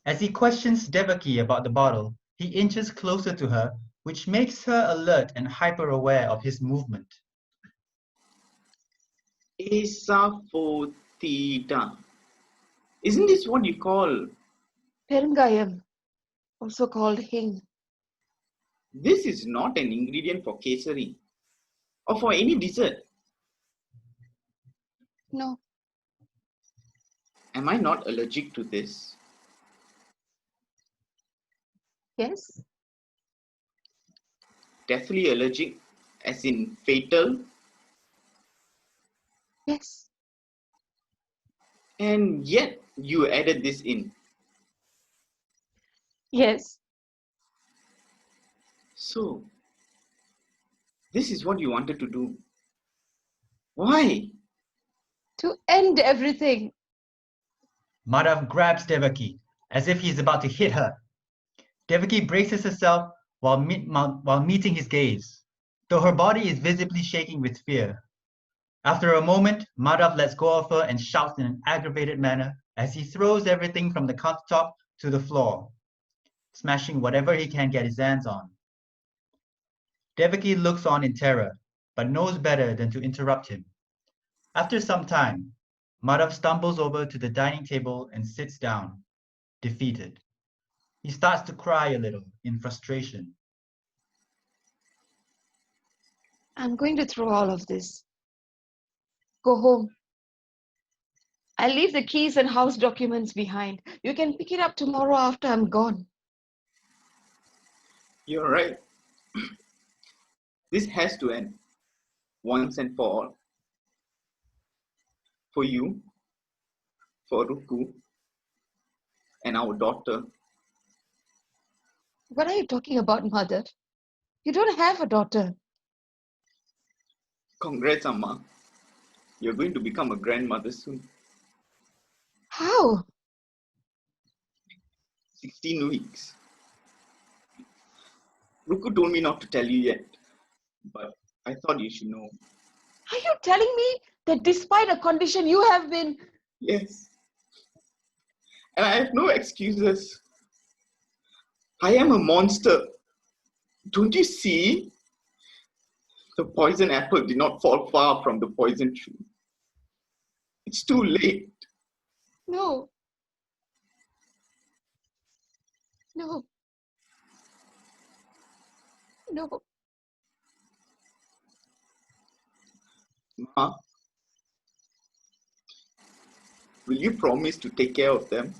Speaker 2: As he questions Devaki about the bottle, he inches closer to her, which makes her alert and hyper-aware of his movement.
Speaker 9: Asafoetida. Isn't this what you call?
Speaker 10: Perungayam, also called hing.
Speaker 9: This is not an ingredient for kesari or for any dessert.
Speaker 10: No.
Speaker 9: Am I not allergic to this?
Speaker 10: Yes?
Speaker 9: Deathly allergic, as in fatal?
Speaker 10: Yes.
Speaker 9: And yet you added this in.
Speaker 10: Yes.
Speaker 9: So, this is what you wanted to do. Why?
Speaker 10: To end everything.
Speaker 2: Madhav grabs Devaki as if he is about to hit her. Devaki braces herself while meeting his gaze, though her body is visibly shaking with fear. After a moment, Madhav lets go of her and shouts in an aggravated manner as he throws everything from the countertop to the floor, smashing whatever he can get his hands on. Devaki looks on in terror, but knows better than to interrupt him. After some time, Madhav stumbles over to the dining table and sits down, defeated. He starts to cry a little in frustration.
Speaker 10: I'm going to throw all of this. Go home. I'll leave the keys and house documents behind. You can pick it up tomorrow after I'm gone.
Speaker 9: You're right. This has to end, once and for all. For you, for Ruku, and our daughter.
Speaker 10: What are you talking about, Mother? You don't have a daughter.
Speaker 9: Congrats, Amma. You're going to become a grandmother soon.
Speaker 10: How?
Speaker 9: 16 weeks. Ruku told me not to tell you yet, but I thought you should know.
Speaker 10: Are you telling me that despite a condition you have been...
Speaker 9: Yes. And I have no excuses. I am a monster. Don't you see? The poison apple did not fall far from the poison tree. It's too late.
Speaker 10: No. No. No.
Speaker 9: Ma, will you promise to take care of them?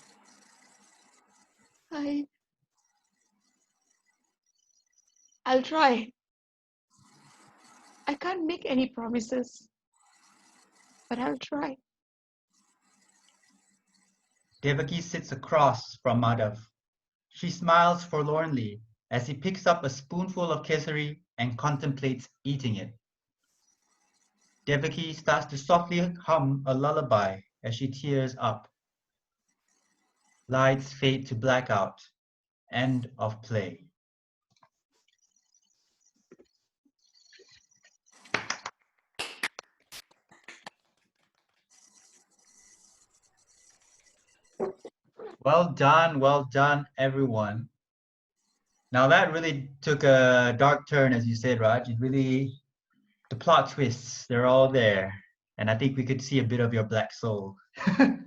Speaker 10: I'll try. I can't make any promises, but I'll try.
Speaker 2: Devaki sits across from Madhav. She smiles forlornly as he picks up a spoonful of kesari and contemplates eating it. Devaki starts to softly hum a lullaby as she tears up. Lights fade to blackout. End of play. Well done, everyone. Now that really took a dark turn, as you said, Raj. It really, the plot twists, they're all there. And I think we could see a bit of your black soul. Good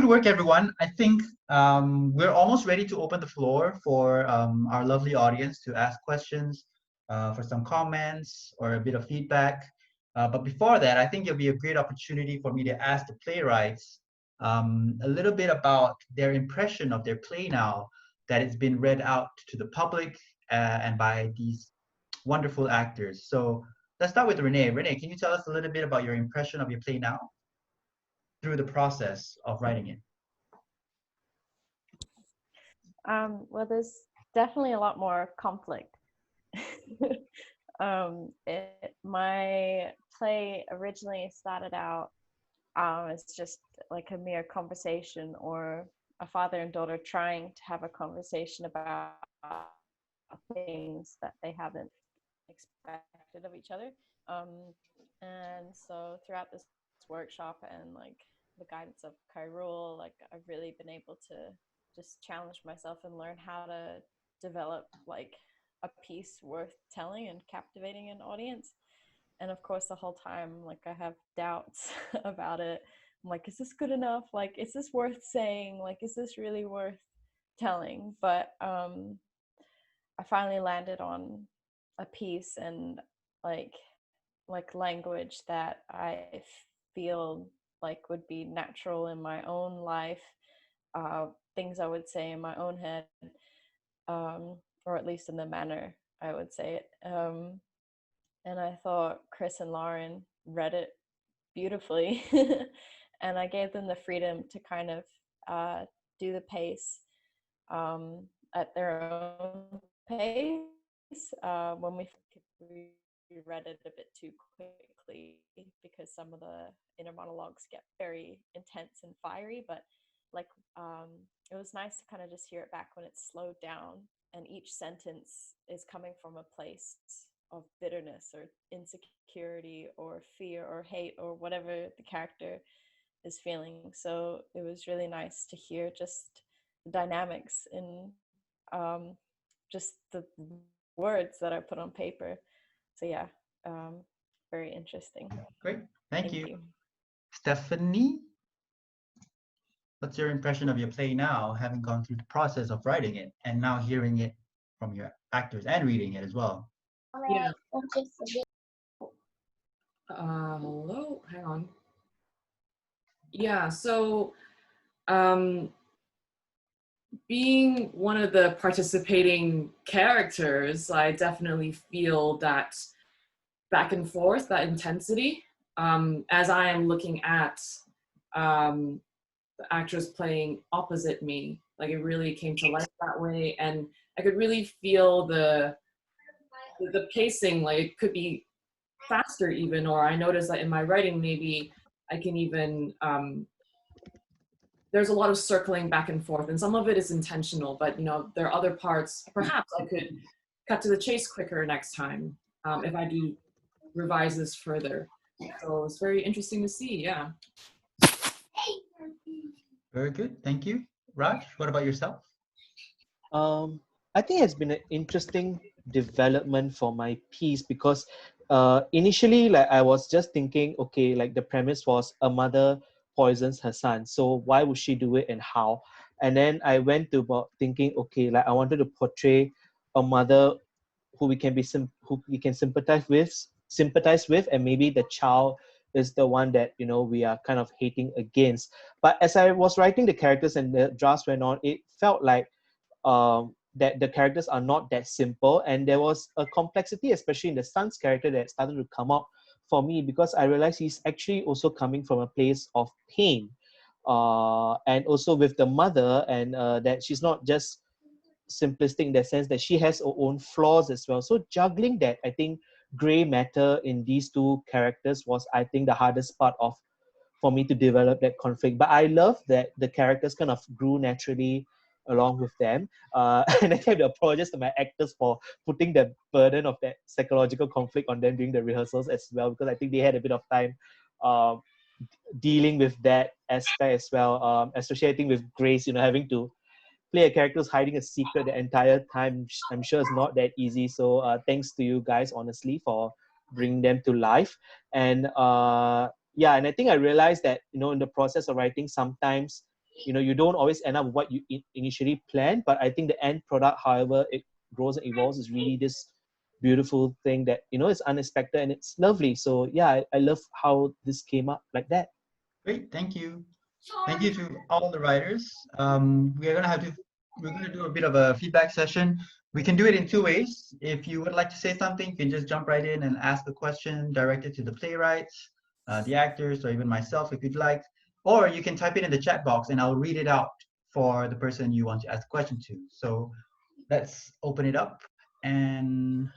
Speaker 2: work, everyone. I think we're almost ready to open the floor for our lovely audience to ask questions, for some comments or a bit of feedback. But before that, I think it'll be a great opportunity for me to ask the playwrights a little bit about their impression of their play now that it's been read out to the public and by these wonderful actors. So let's start with Renee. Renee, can you tell us a little bit about your impression of your play now through the process of writing it?
Speaker 3: Well, there's definitely a lot more conflict. My play originally started out as just like a mere conversation, or a father and daughter trying to have a conversation about things that they haven't expected of each other. And so throughout this workshop and like the guidance of Kyrule, like I've really been able to just challenge myself and learn how to develop like a piece worth telling and captivating an audience. And of course the whole time like I have doubts about it. I'm like, is this good enough? Like, is this worth saying? Like, is this really worth telling? But I finally landed on a piece and like language that I feel like would be natural in my own life, things I would say in my own head, or at least in the manner I would say it. And I thought Chris and Lauren read it beautifully, and I gave them the freedom to kind of do the pace at their own pace. When we read it a bit too quickly because some of the inner monologues get very intense and fiery, but like it was nice to kind of just hear it back when it's slowed down and each sentence is coming from a place of bitterness or insecurity or fear or hate or whatever the character is feeling. So it was really nice to hear just the dynamics in just the words that I put on paper. So yeah, very interesting.
Speaker 2: Great, thank you. Stephanie, what's your impression of your play now, having gone through the process of writing it and now hearing it from your actors and reading it as well?
Speaker 4: Yeah. Hello, hang on. Yeah, so being one of the participating characters, I definitely feel that back and forth, that intensity, as I am looking at the actors playing opposite me. Like it really came to life that way, and I could really feel the pacing. Like it could be faster even, or I noticed that in my writing maybe I can even there's a lot of circling back and forth, and some of it is intentional, but you know, there are other parts perhaps I could cut to the chase quicker next time if I do revise this further. So it's very interesting to see. Yeah.
Speaker 2: Very good, thank you. Raj, what about yourself?
Speaker 5: I think it's been an interesting development for my piece because initially, like I was just thinking, okay, like the premise was a mother poisons her son, so why would she do it and how? And then I went to about thinking, okay, like I wanted to portray a mother who we can who we can sympathize with, and maybe the child is the one that, you know, we are kind of hating against. But as I was writing the characters and the drafts went on, it felt like that the characters are not that simple, and there was a complexity, especially in the son's character, that started to come up for me because I realized he's actually also coming from a place of pain, and also with the mother, and that she's not just simplistic in the sense that she has her own flaws as well. So juggling that, I think, gray matter in these two characters was, I think, the hardest part of for me to develop that conflict. But I love that the characters kind of grew naturally along with them. And I have to apologize to my actors for putting the burden of that psychological conflict on them during the rehearsals as well, because I think they had a bit of time dealing with that aspect as well, associating with Grace, you know, having to play a character who's hiding a secret the entire time. I'm sure it's not that easy. So thanks to you guys, honestly, for bringing them to life. And yeah, and I think I realized that, you know, in the process of writing, sometimes, you know, you don't always end up with what you initially planned, but I think the end product, however it grows and evolves, is really this beautiful thing that, you know, is unexpected and it's lovely. So yeah, I love how this came up like that.
Speaker 2: Great, thank you. Thank you to all the writers. We're gonna do a bit of a feedback session. We can do it in two ways. If you would like to say something, you can just jump right in and ask a question directed to the playwrights, the actors, or even myself if you'd like. Or you can type it in the chat box and I'll read it out for the person you want to ask a question to. So let's open it up and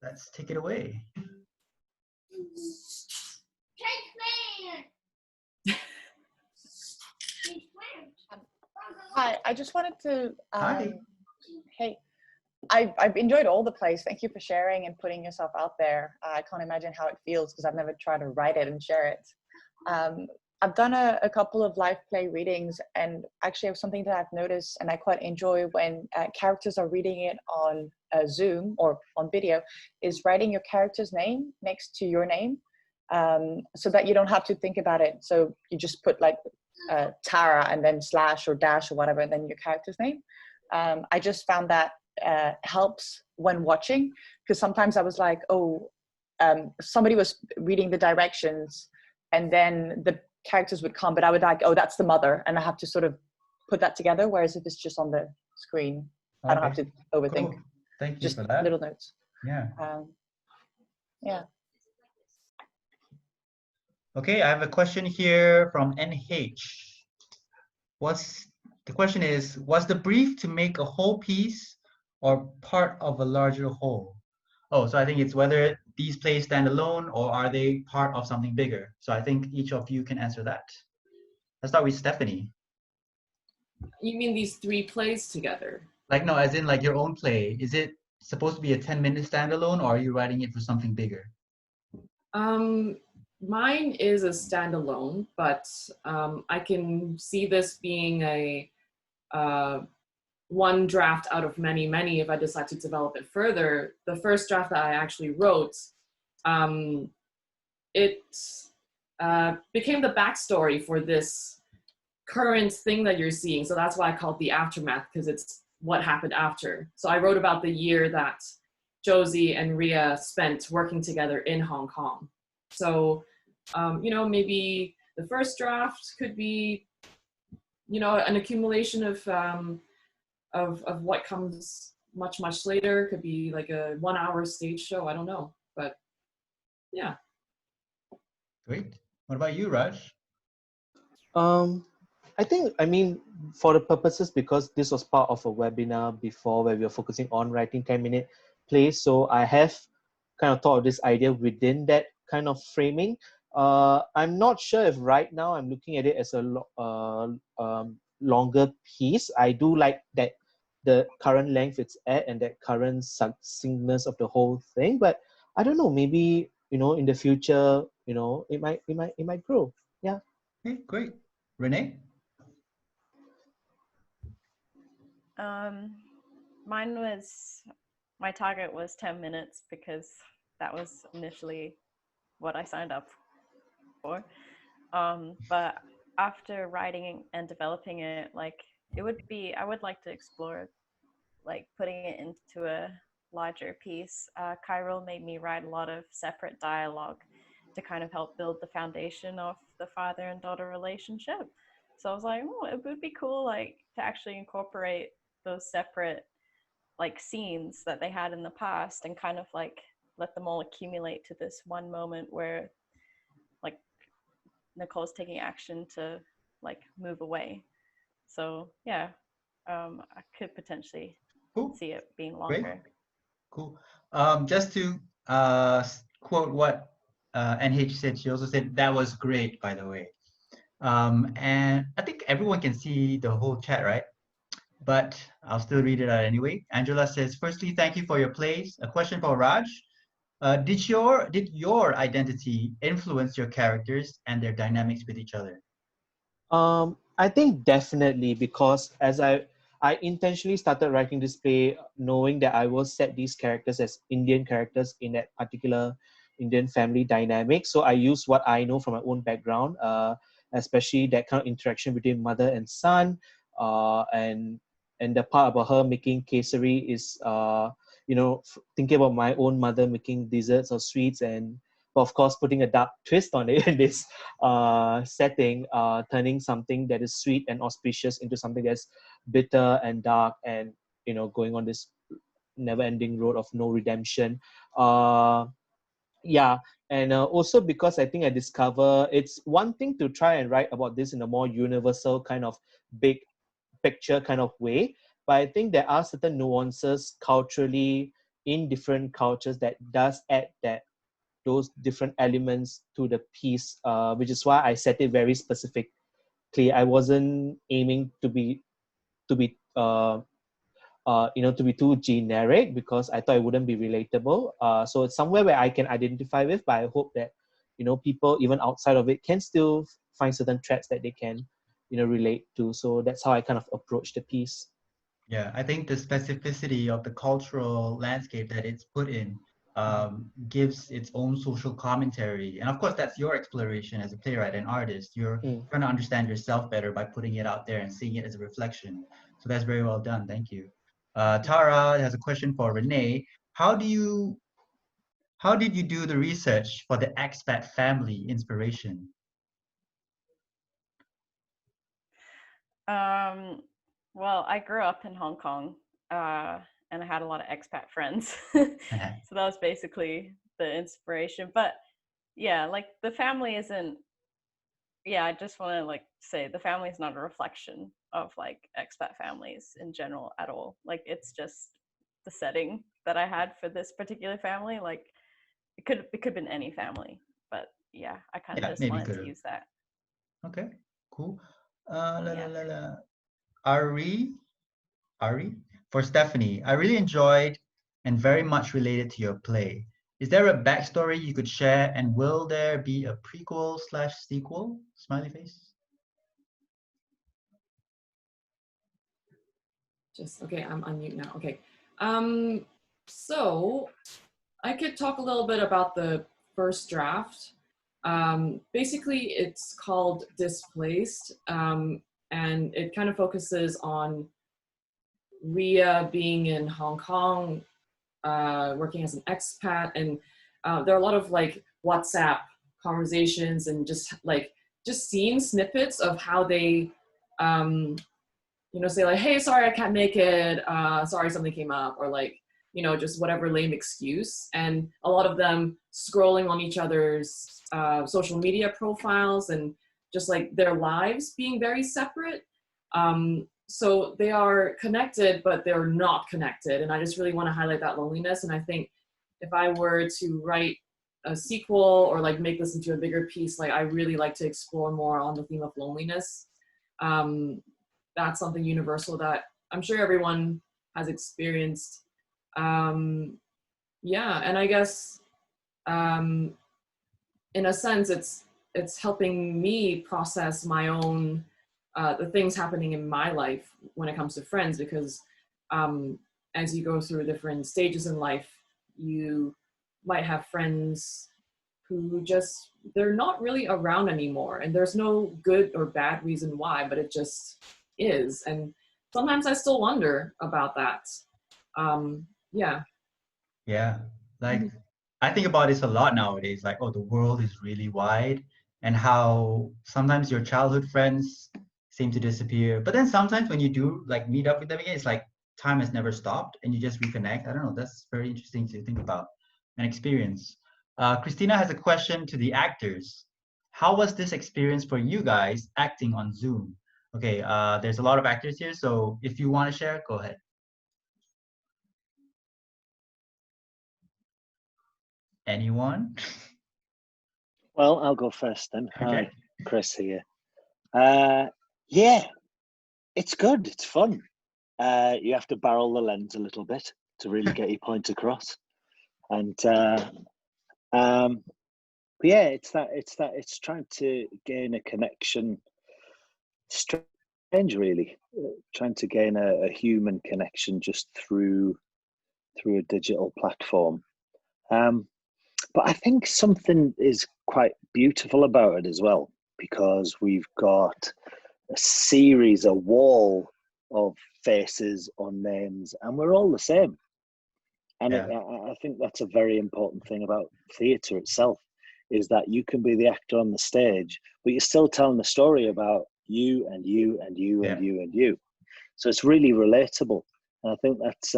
Speaker 2: let's take it away.
Speaker 11: Hi, I just wanted to.
Speaker 2: Hi.
Speaker 11: Hey, I've enjoyed all the plays. Thank you for sharing and putting yourself out there. I can't imagine how it feels because I've never tried to write it and share it. I've done a couple of live play readings, and actually something that I've noticed and I quite enjoy when characters are reading it on Zoom or on video is writing your character's name next to your name, so that you don't have to think about it. So you just put like Tara and then slash or dash or whatever, and then your character's name. I just found that helps when watching, because sometimes I was like, oh, somebody was reading the directions and then the characters would come, but I would like, oh, that's the mother, and I have to sort of put that together. Whereas if it's just on the screen, I don't have to overthink.
Speaker 2: Cool. Thank you
Speaker 11: just
Speaker 2: for that.
Speaker 11: little notes.
Speaker 2: Yeah.
Speaker 11: Yeah.
Speaker 2: Okay, I have a question here from NH. The question is, was the brief to make a whole piece or part of a larger whole? Oh, so I think it's whether these plays stand alone or are they part of something bigger? So I think each of you can answer that. Let's start with Stephanie.
Speaker 4: You mean these 3 plays together?
Speaker 2: Like, no, as in like your own play. Is it supposed to be a 10-minute standalone, or are you writing it for something bigger?
Speaker 4: Mine is a standalone, but I can see this being a one draft out of many, many if I decide to develop it further. The first draft that I actually wrote, it became the backstory for this current thing that you're seeing. So that's why I call it the aftermath, because it's what happened after. So I wrote about the year that Josie and Ria spent working together in Hong Kong. So, you know, maybe the first draft could be, you know, an accumulation of what comes much, much later. Could be like a 1-hour stage show. I don't know, but yeah.
Speaker 2: Great. What about you, Raj?
Speaker 5: I think, I mean, for the purposes, because this was part of a webinar before where we were focusing on writing 10-minute plays, so I have kind of thought of this idea within that kind of framing. I'm not sure if right now I'm looking at it as a longer piece. I do like that the current length it's at and that current succinctness of the whole thing, but I don't know, maybe, you know, in the future, you know, it might grow. Yeah.
Speaker 2: Okay, great. Renee?
Speaker 3: My target was 10 minutes because that was initially what I signed up for. But after writing and developing it, like I would like to explore like putting it into a larger piece. Kyril made me write a lot of separate dialogue to kind of help build the foundation of the father and daughter relationship. So I was like, oh, it would be cool like to actually incorporate those separate like scenes that they had in the past and kind of like let them all accumulate to this one moment where like Nicole's taking action to like move away. So yeah, I could potentially see it being longer.
Speaker 2: Great. Cool. Just to quote what NH said, she also said that was great, by the way. And I think everyone can see the whole chat, right? But I'll still read it out anyway. Angela says, firstly, thank you for your plays. A question for Raj. Did your identity influence your characters and their dynamics with each other?
Speaker 5: I think definitely, because as I intentionally started writing this play knowing that I will set these characters as Indian characters in that particular Indian family dynamic. So I use what I know from my own background, especially that kind of interaction between mother and son, and the part about her making kesari is, you know, thinking about my own mother making desserts or sweets, and of course putting a dark twist on it in this setting, turning something that is sweet and auspicious into something that's bitter and dark, and, you know, going on this never-ending road of no redemption. Yeah, and also because I think I discover it's one thing to try and write about this in a more universal kind of big picture kind of way, but I think there are certain nuances culturally in different cultures that does add those different elements to the piece, which is why I set it very specifically. I wasn't aiming to be to be too generic, because I thought it wouldn't be relatable. So it's somewhere where I can identify with, but I hope that, people even outside of it can still find certain threads that they can, relate to. So that's how I kind of approach the piece.
Speaker 2: Yeah, I think the specificity of the cultural landscape that it's put in gives its own social commentary. And of course, that's your exploration as a playwright and artist. You're trying to understand yourself better by putting it out there and seeing it as a reflection. So that's very well done. Thank you. Tara has a question for Renee. How did you do the research for the expat family inspiration?
Speaker 3: Well, I grew up in Hong Kong, and I had a lot of expat friends. So that was basically the inspiration. But yeah, like the family isn't, I just want to like say the family is not a reflection of like expat families in general at all. Like it's just the setting that I had for this particular family. Like it could have been any family, but yeah, I kind of just wanted to use that.
Speaker 2: Okay, cool. Ari, for Stephanie, I really enjoyed and very much related to your play. Is there a backstory you could share, and will there be a prequel/sequel? Smiley face.
Speaker 4: Okay, I'm on mute now. Okay. So I could talk a little bit about the first draft. Basically, it's called Displaced, and it kind of focuses on Ria being in Hong Kong, working as an expat, and there are a lot of like WhatsApp conversations and just seeing snippets of how they say like, hey, sorry, I can't make it, sorry, something came up, or like, just whatever lame excuse. And a lot of them scrolling on each other's social media profiles and just like their lives being very separate. So they are connected, but they're not connected. And I just really want to highlight that loneliness. And I think if I were to write a sequel or like make this into a bigger piece, like I really like to explore more on the theme of loneliness. That's something universal that I'm sure everyone has experienced. And I guess in a sense, it's helping me process my own the things happening in my life when it comes to friends, because as you go through different stages in life, you might have friends who just, they're not really around anymore, and there's no good or bad reason why, but it just is. And sometimes I still wonder about that.
Speaker 2: Like I think about this a lot nowadays, like, oh, the world is really wide, and how sometimes your childhood friends seem to disappear, but then sometimes when you do like meet up with them again, it's like time has never stopped and you just reconnect. I don't know, that's very interesting to think about and experience. Christina has a question to the actors. How was this experience for you guys acting on Zoom? Okay, there's a lot of actors here, so if you want to share, go ahead. Anyone?
Speaker 7: Well, I'll go first then.
Speaker 2: Okay.
Speaker 7: Hi, Chris here. Yeah, it's good. It's fun. You have to barrel the lens a little bit to really get your point across. And yeah, it's trying to gain a connection. Strange, really, trying to gain a human connection just through a digital platform. But I think something is quite beautiful about it as well, because we've got a series, a wall of faces or names, and we're all the same. And I think that's a very important thing about theatre itself, is that you can be the actor on the stage, but you're still telling the story about you and you and you and you and you. So it's really relatable. And I think that's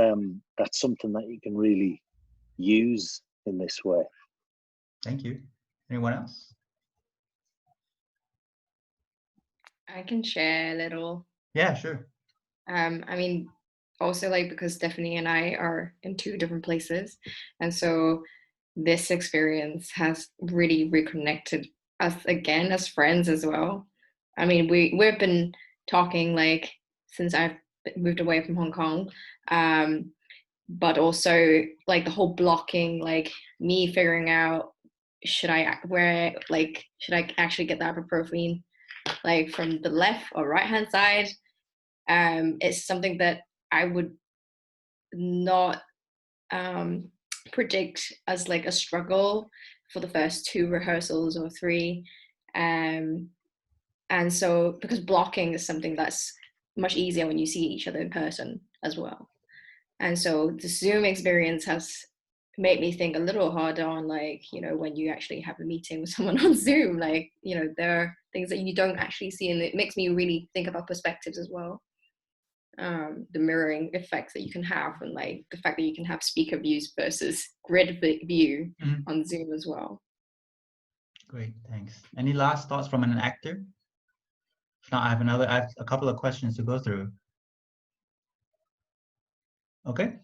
Speaker 7: something that you can really use in this way.
Speaker 2: Thank you. Anyone else?
Speaker 8: I can share a little.
Speaker 2: Yeah, sure.
Speaker 8: I mean, also like because Stephanie and I are in two different places, and so this experience has really reconnected us again as friends as well. I mean, we've been talking like since I've moved away from Hong Kong. But also like the whole blocking, like me figuring out should I actually get the ibuprofen like from the left or right hand side. It's something that I would not predict as like a struggle for the first 2 rehearsals or 3. And so because blocking is something that's much easier when you see each other in person as well. And so the Zoom experience has made me think a little harder on, like, you know, when you actually have a meeting with someone on Zoom, like, you know, there are things that you don't actually see, and it makes me really think about perspectives as well. The mirroring effects that you can have, and like the fact that you can have speaker views versus grid view on Zoom as well.
Speaker 2: Great, thanks. Any last thoughts from an actor? If not, I have a couple of questions to go through. Okay.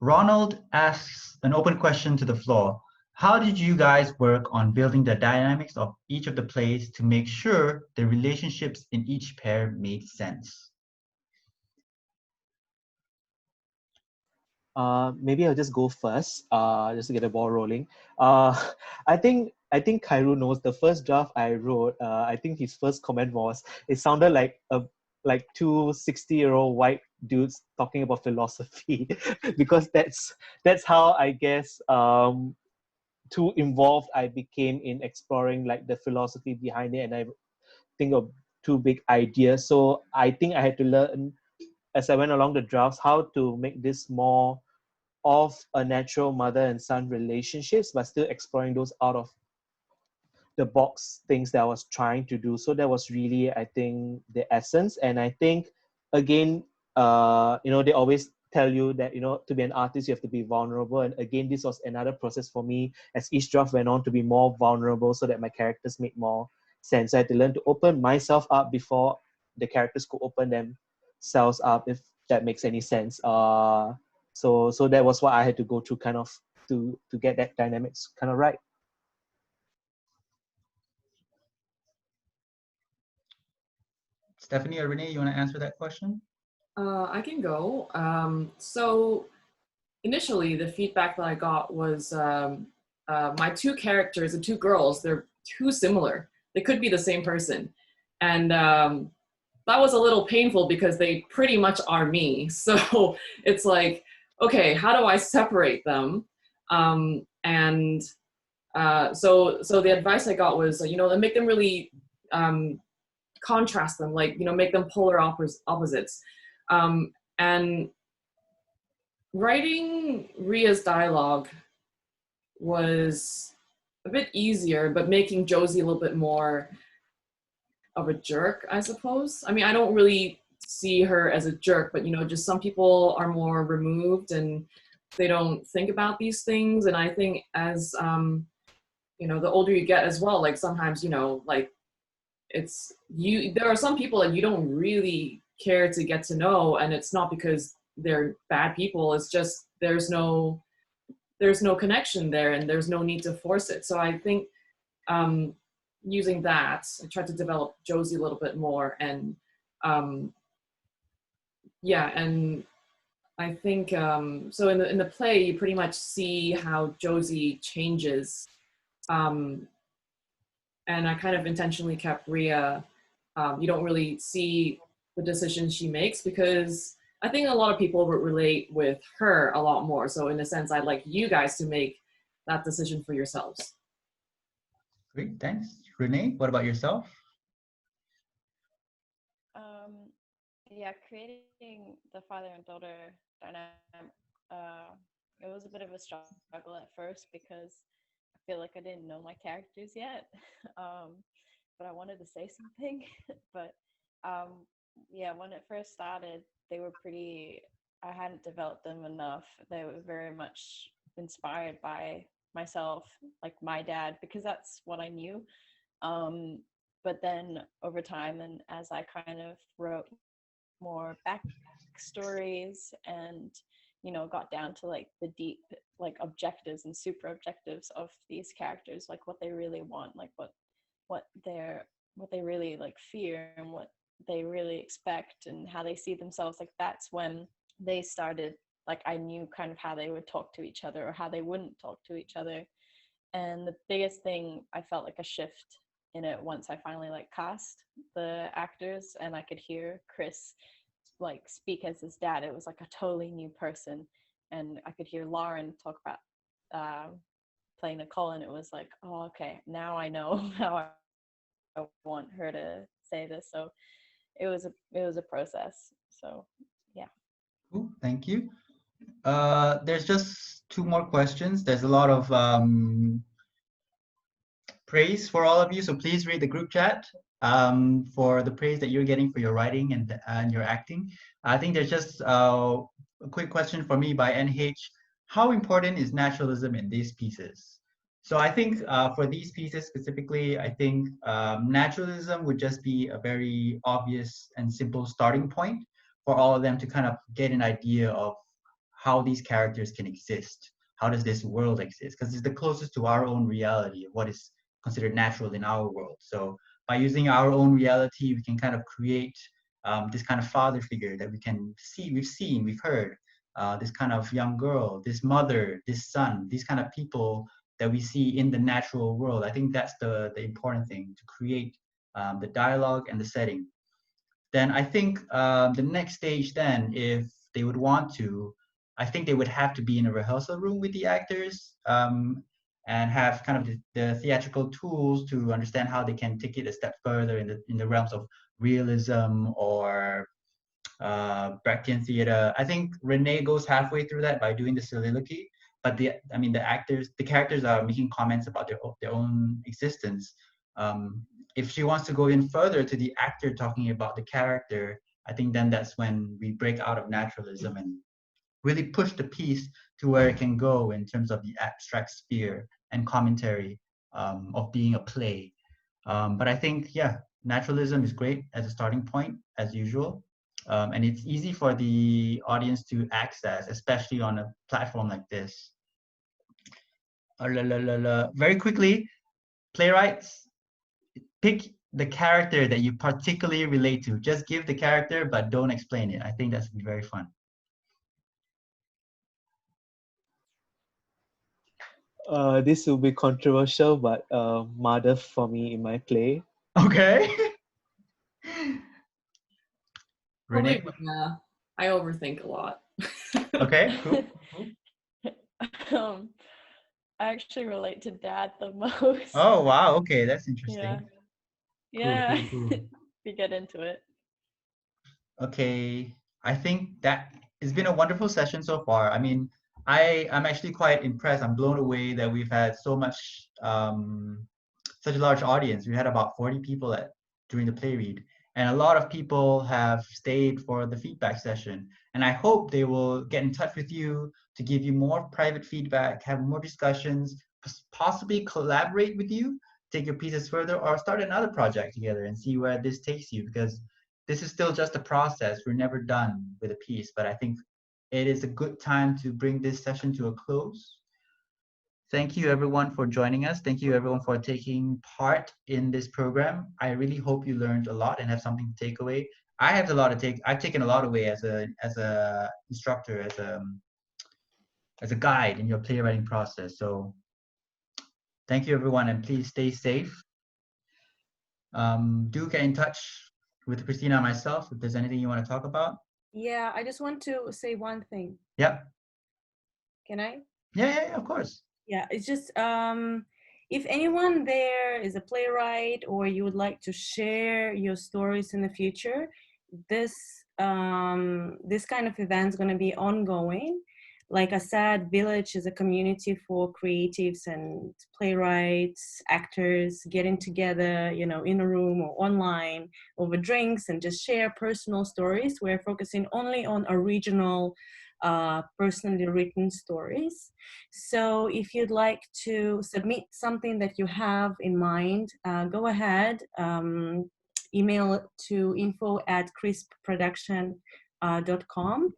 Speaker 2: Ronald asks an open question to the floor. How did you guys work on building the dynamics of each of the plays to make sure the relationships in each pair made sense?
Speaker 5: Maybe I'll just go first, just to get the ball rolling. I think Kairu knows the first draft I wrote. I think his first comment was, it sounded like two 60-year-old white dudes talking about philosophy, because that's how I guess too involved I became in exploring like the philosophy behind it, and I think of 2 big ideas. So I think I had to learn as I went along the drafts how to make this more of a natural mother and son relationships, but still exploring those out of the box things that I was trying to do. So that was really, I think, the essence. And I think, again, you know, they always tell you that, you know, to be an artist, you have to be vulnerable. And again, this was another process for me as each draft went on to be more vulnerable so that my characters made more sense. I had to learn to open myself up before the characters could open themselves up, if that makes any sense. So that was what I had to go through kind of to get that dynamics kind of right.
Speaker 2: Stephanie or Renee, you want to answer that question?
Speaker 4: I can go. So initially, the feedback that I got was my 2 characters, the 2 girls, they're too similar. They could be the same person. And that was a little painful because they pretty much are me. So it's like, okay, how do I separate them? So the advice I got was, you know, make them really contrast them, like, you know, make them polar opposites. And writing Ria's dialogue was a bit easier, but making Josie a little bit more of a jerk, I suppose. I mean, I don't really see her as a jerk, but, you know, just some people are more removed and they don't think about these things. And I think as, you know, the older you get as well, like sometimes, you know, like there are some people that you don't really care to get to know, and it's not because they're bad people, it's just there's no connection there and there's no need to force it. So I think using that, I tried to develop Josie a little bit more, and and I think so in the play you pretty much see how Josie changes, and I kind of intentionally kept Ria. You don't really see the decisions she makes because I think a lot of people would relate with her a lot more. So in a sense, I'd like you guys to make that decision for yourselves.
Speaker 2: Great, thanks. Renee, what about yourself?
Speaker 3: Yeah, creating the father and daughter dynamic, it was a bit of a struggle at first because I feel like I didn't know my characters yet, but I wanted to say something. But yeah, when it first started, they were I hadn't developed them enough. They were very much inspired by myself, like my dad, because that's what I knew. But then over time, and as I kind of wrote more backstories and, you know, got down to like the deep like objectives and super objectives of these characters, like what they really want, like what they really like fear and what they really expect and how they see themselves, like that's when they started, like I knew kind of how they would talk to each other or how they wouldn't talk to each other. And the biggest thing, I felt like a shift in it once I finally like cast the actors and I could hear Chris like speak as his dad. It was like a totally new person, and I could hear Lauren talk about playing Nicole, and it was like, oh, okay, now I know how I want her to say this. So it was a process. So yeah.
Speaker 2: Cool, thank you. There's just two more questions. There's a lot of praise for all of you, so please read the group chat for the praise that you're getting for your writing and your acting. I think there's just a quick question for me by NH. How important is naturalism in these pieces? So I think for these pieces specifically, I think naturalism would just be a very obvious and simple starting point for all of them to kind of get an idea of how these characters can exist. How does this world exist? Because it's the closest to our own reality of what is considered natural in our world. So by using our own reality, we can kind of create this kind of father figure that we can see, we've heard, this kind of young girl, this mother, this son, these kind of people that we see in the natural world. I think that's the important thing, to create the dialogue and the setting. Then I think the next stage then, if they would want to, I think they would have to be in a rehearsal room with the actors and have kind of the theatrical tools to understand how they can take it a step further in the realms of realism or Brechtian theater. I think Renee goes halfway through that by doing the soliloquy, but the characters are making comments about their own existence. If she wants to go in further to the actor talking about the character, I think then that's when we break out of naturalism and really push the piece to where it can go in terms of the abstract sphere and commentary of being a play. But I think, yeah, naturalism is great as a starting point, as usual. And it's easy for the audience to access, especially on a platform like this. Very quickly, playwrights, pick the character that you particularly relate to. Just give the character, but don't explain it. I think that's very fun.
Speaker 5: This will be controversial, but Madhav for me in my play.
Speaker 2: Okay.
Speaker 4: Probably,
Speaker 2: Renee?
Speaker 4: yeah, I overthink a lot.
Speaker 2: Okay, cool.
Speaker 3: I actually relate to Dad the most.
Speaker 2: Oh, wow. Okay, that's interesting.
Speaker 3: Yeah.
Speaker 2: Cool,
Speaker 3: Yeah.
Speaker 2: cool, cool.
Speaker 3: We get into it.
Speaker 2: Okay, I think that it's been a wonderful session so far. I mean, I'm actually quite impressed. I'm blown away that we've had so much, such a large audience. We had about 40 people during the play read, and a lot of people have stayed for the feedback session. And I hope they will get in touch with you to give you more private feedback, have more discussions, possibly collaborate with you, take your pieces further, or start another project together and see where this takes you, because this is still just a process. We're never done with a piece, but I think it is a good time to bring this session to a close. Thank you everyone for joining us. Thank you everyone for taking part in this program. I really hope you learned a lot and have something to take away. I've taken a lot away as a instructor, as a guide in your playwriting process. So thank you everyone, and please stay safe. Do get in touch with Christina and myself if there's anything you want to talk about.
Speaker 1: Yeah, I just want to say one thing.
Speaker 2: Yep.
Speaker 1: Can I?
Speaker 2: Yeah, of course.
Speaker 1: Yeah, it's just if anyone there is a playwright or you would like to share your stories in the future, this this kind of event is going to be ongoing. Like I said, Village is a community for creatives and playwrights, actors getting together, you know, in a room or online over drinks and just share personal stories. We're focusing only on original, personally written stories. So if you'd like to submit something that you have in mind, go ahead, email it to info@krispproduction.com.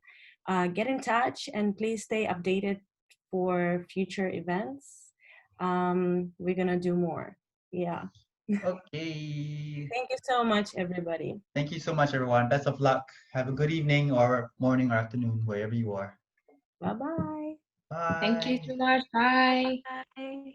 Speaker 1: Get in touch and please stay updated for future events. We're gonna do more. Yeah.
Speaker 2: Okay.
Speaker 1: Thank you so much, everybody.
Speaker 2: Thank you so much, everyone. Best of luck. Have a good evening or morning or afternoon, wherever you are.
Speaker 1: Bye-bye.
Speaker 2: Bye.
Speaker 8: Thank you so much. Bye.
Speaker 1: Bye.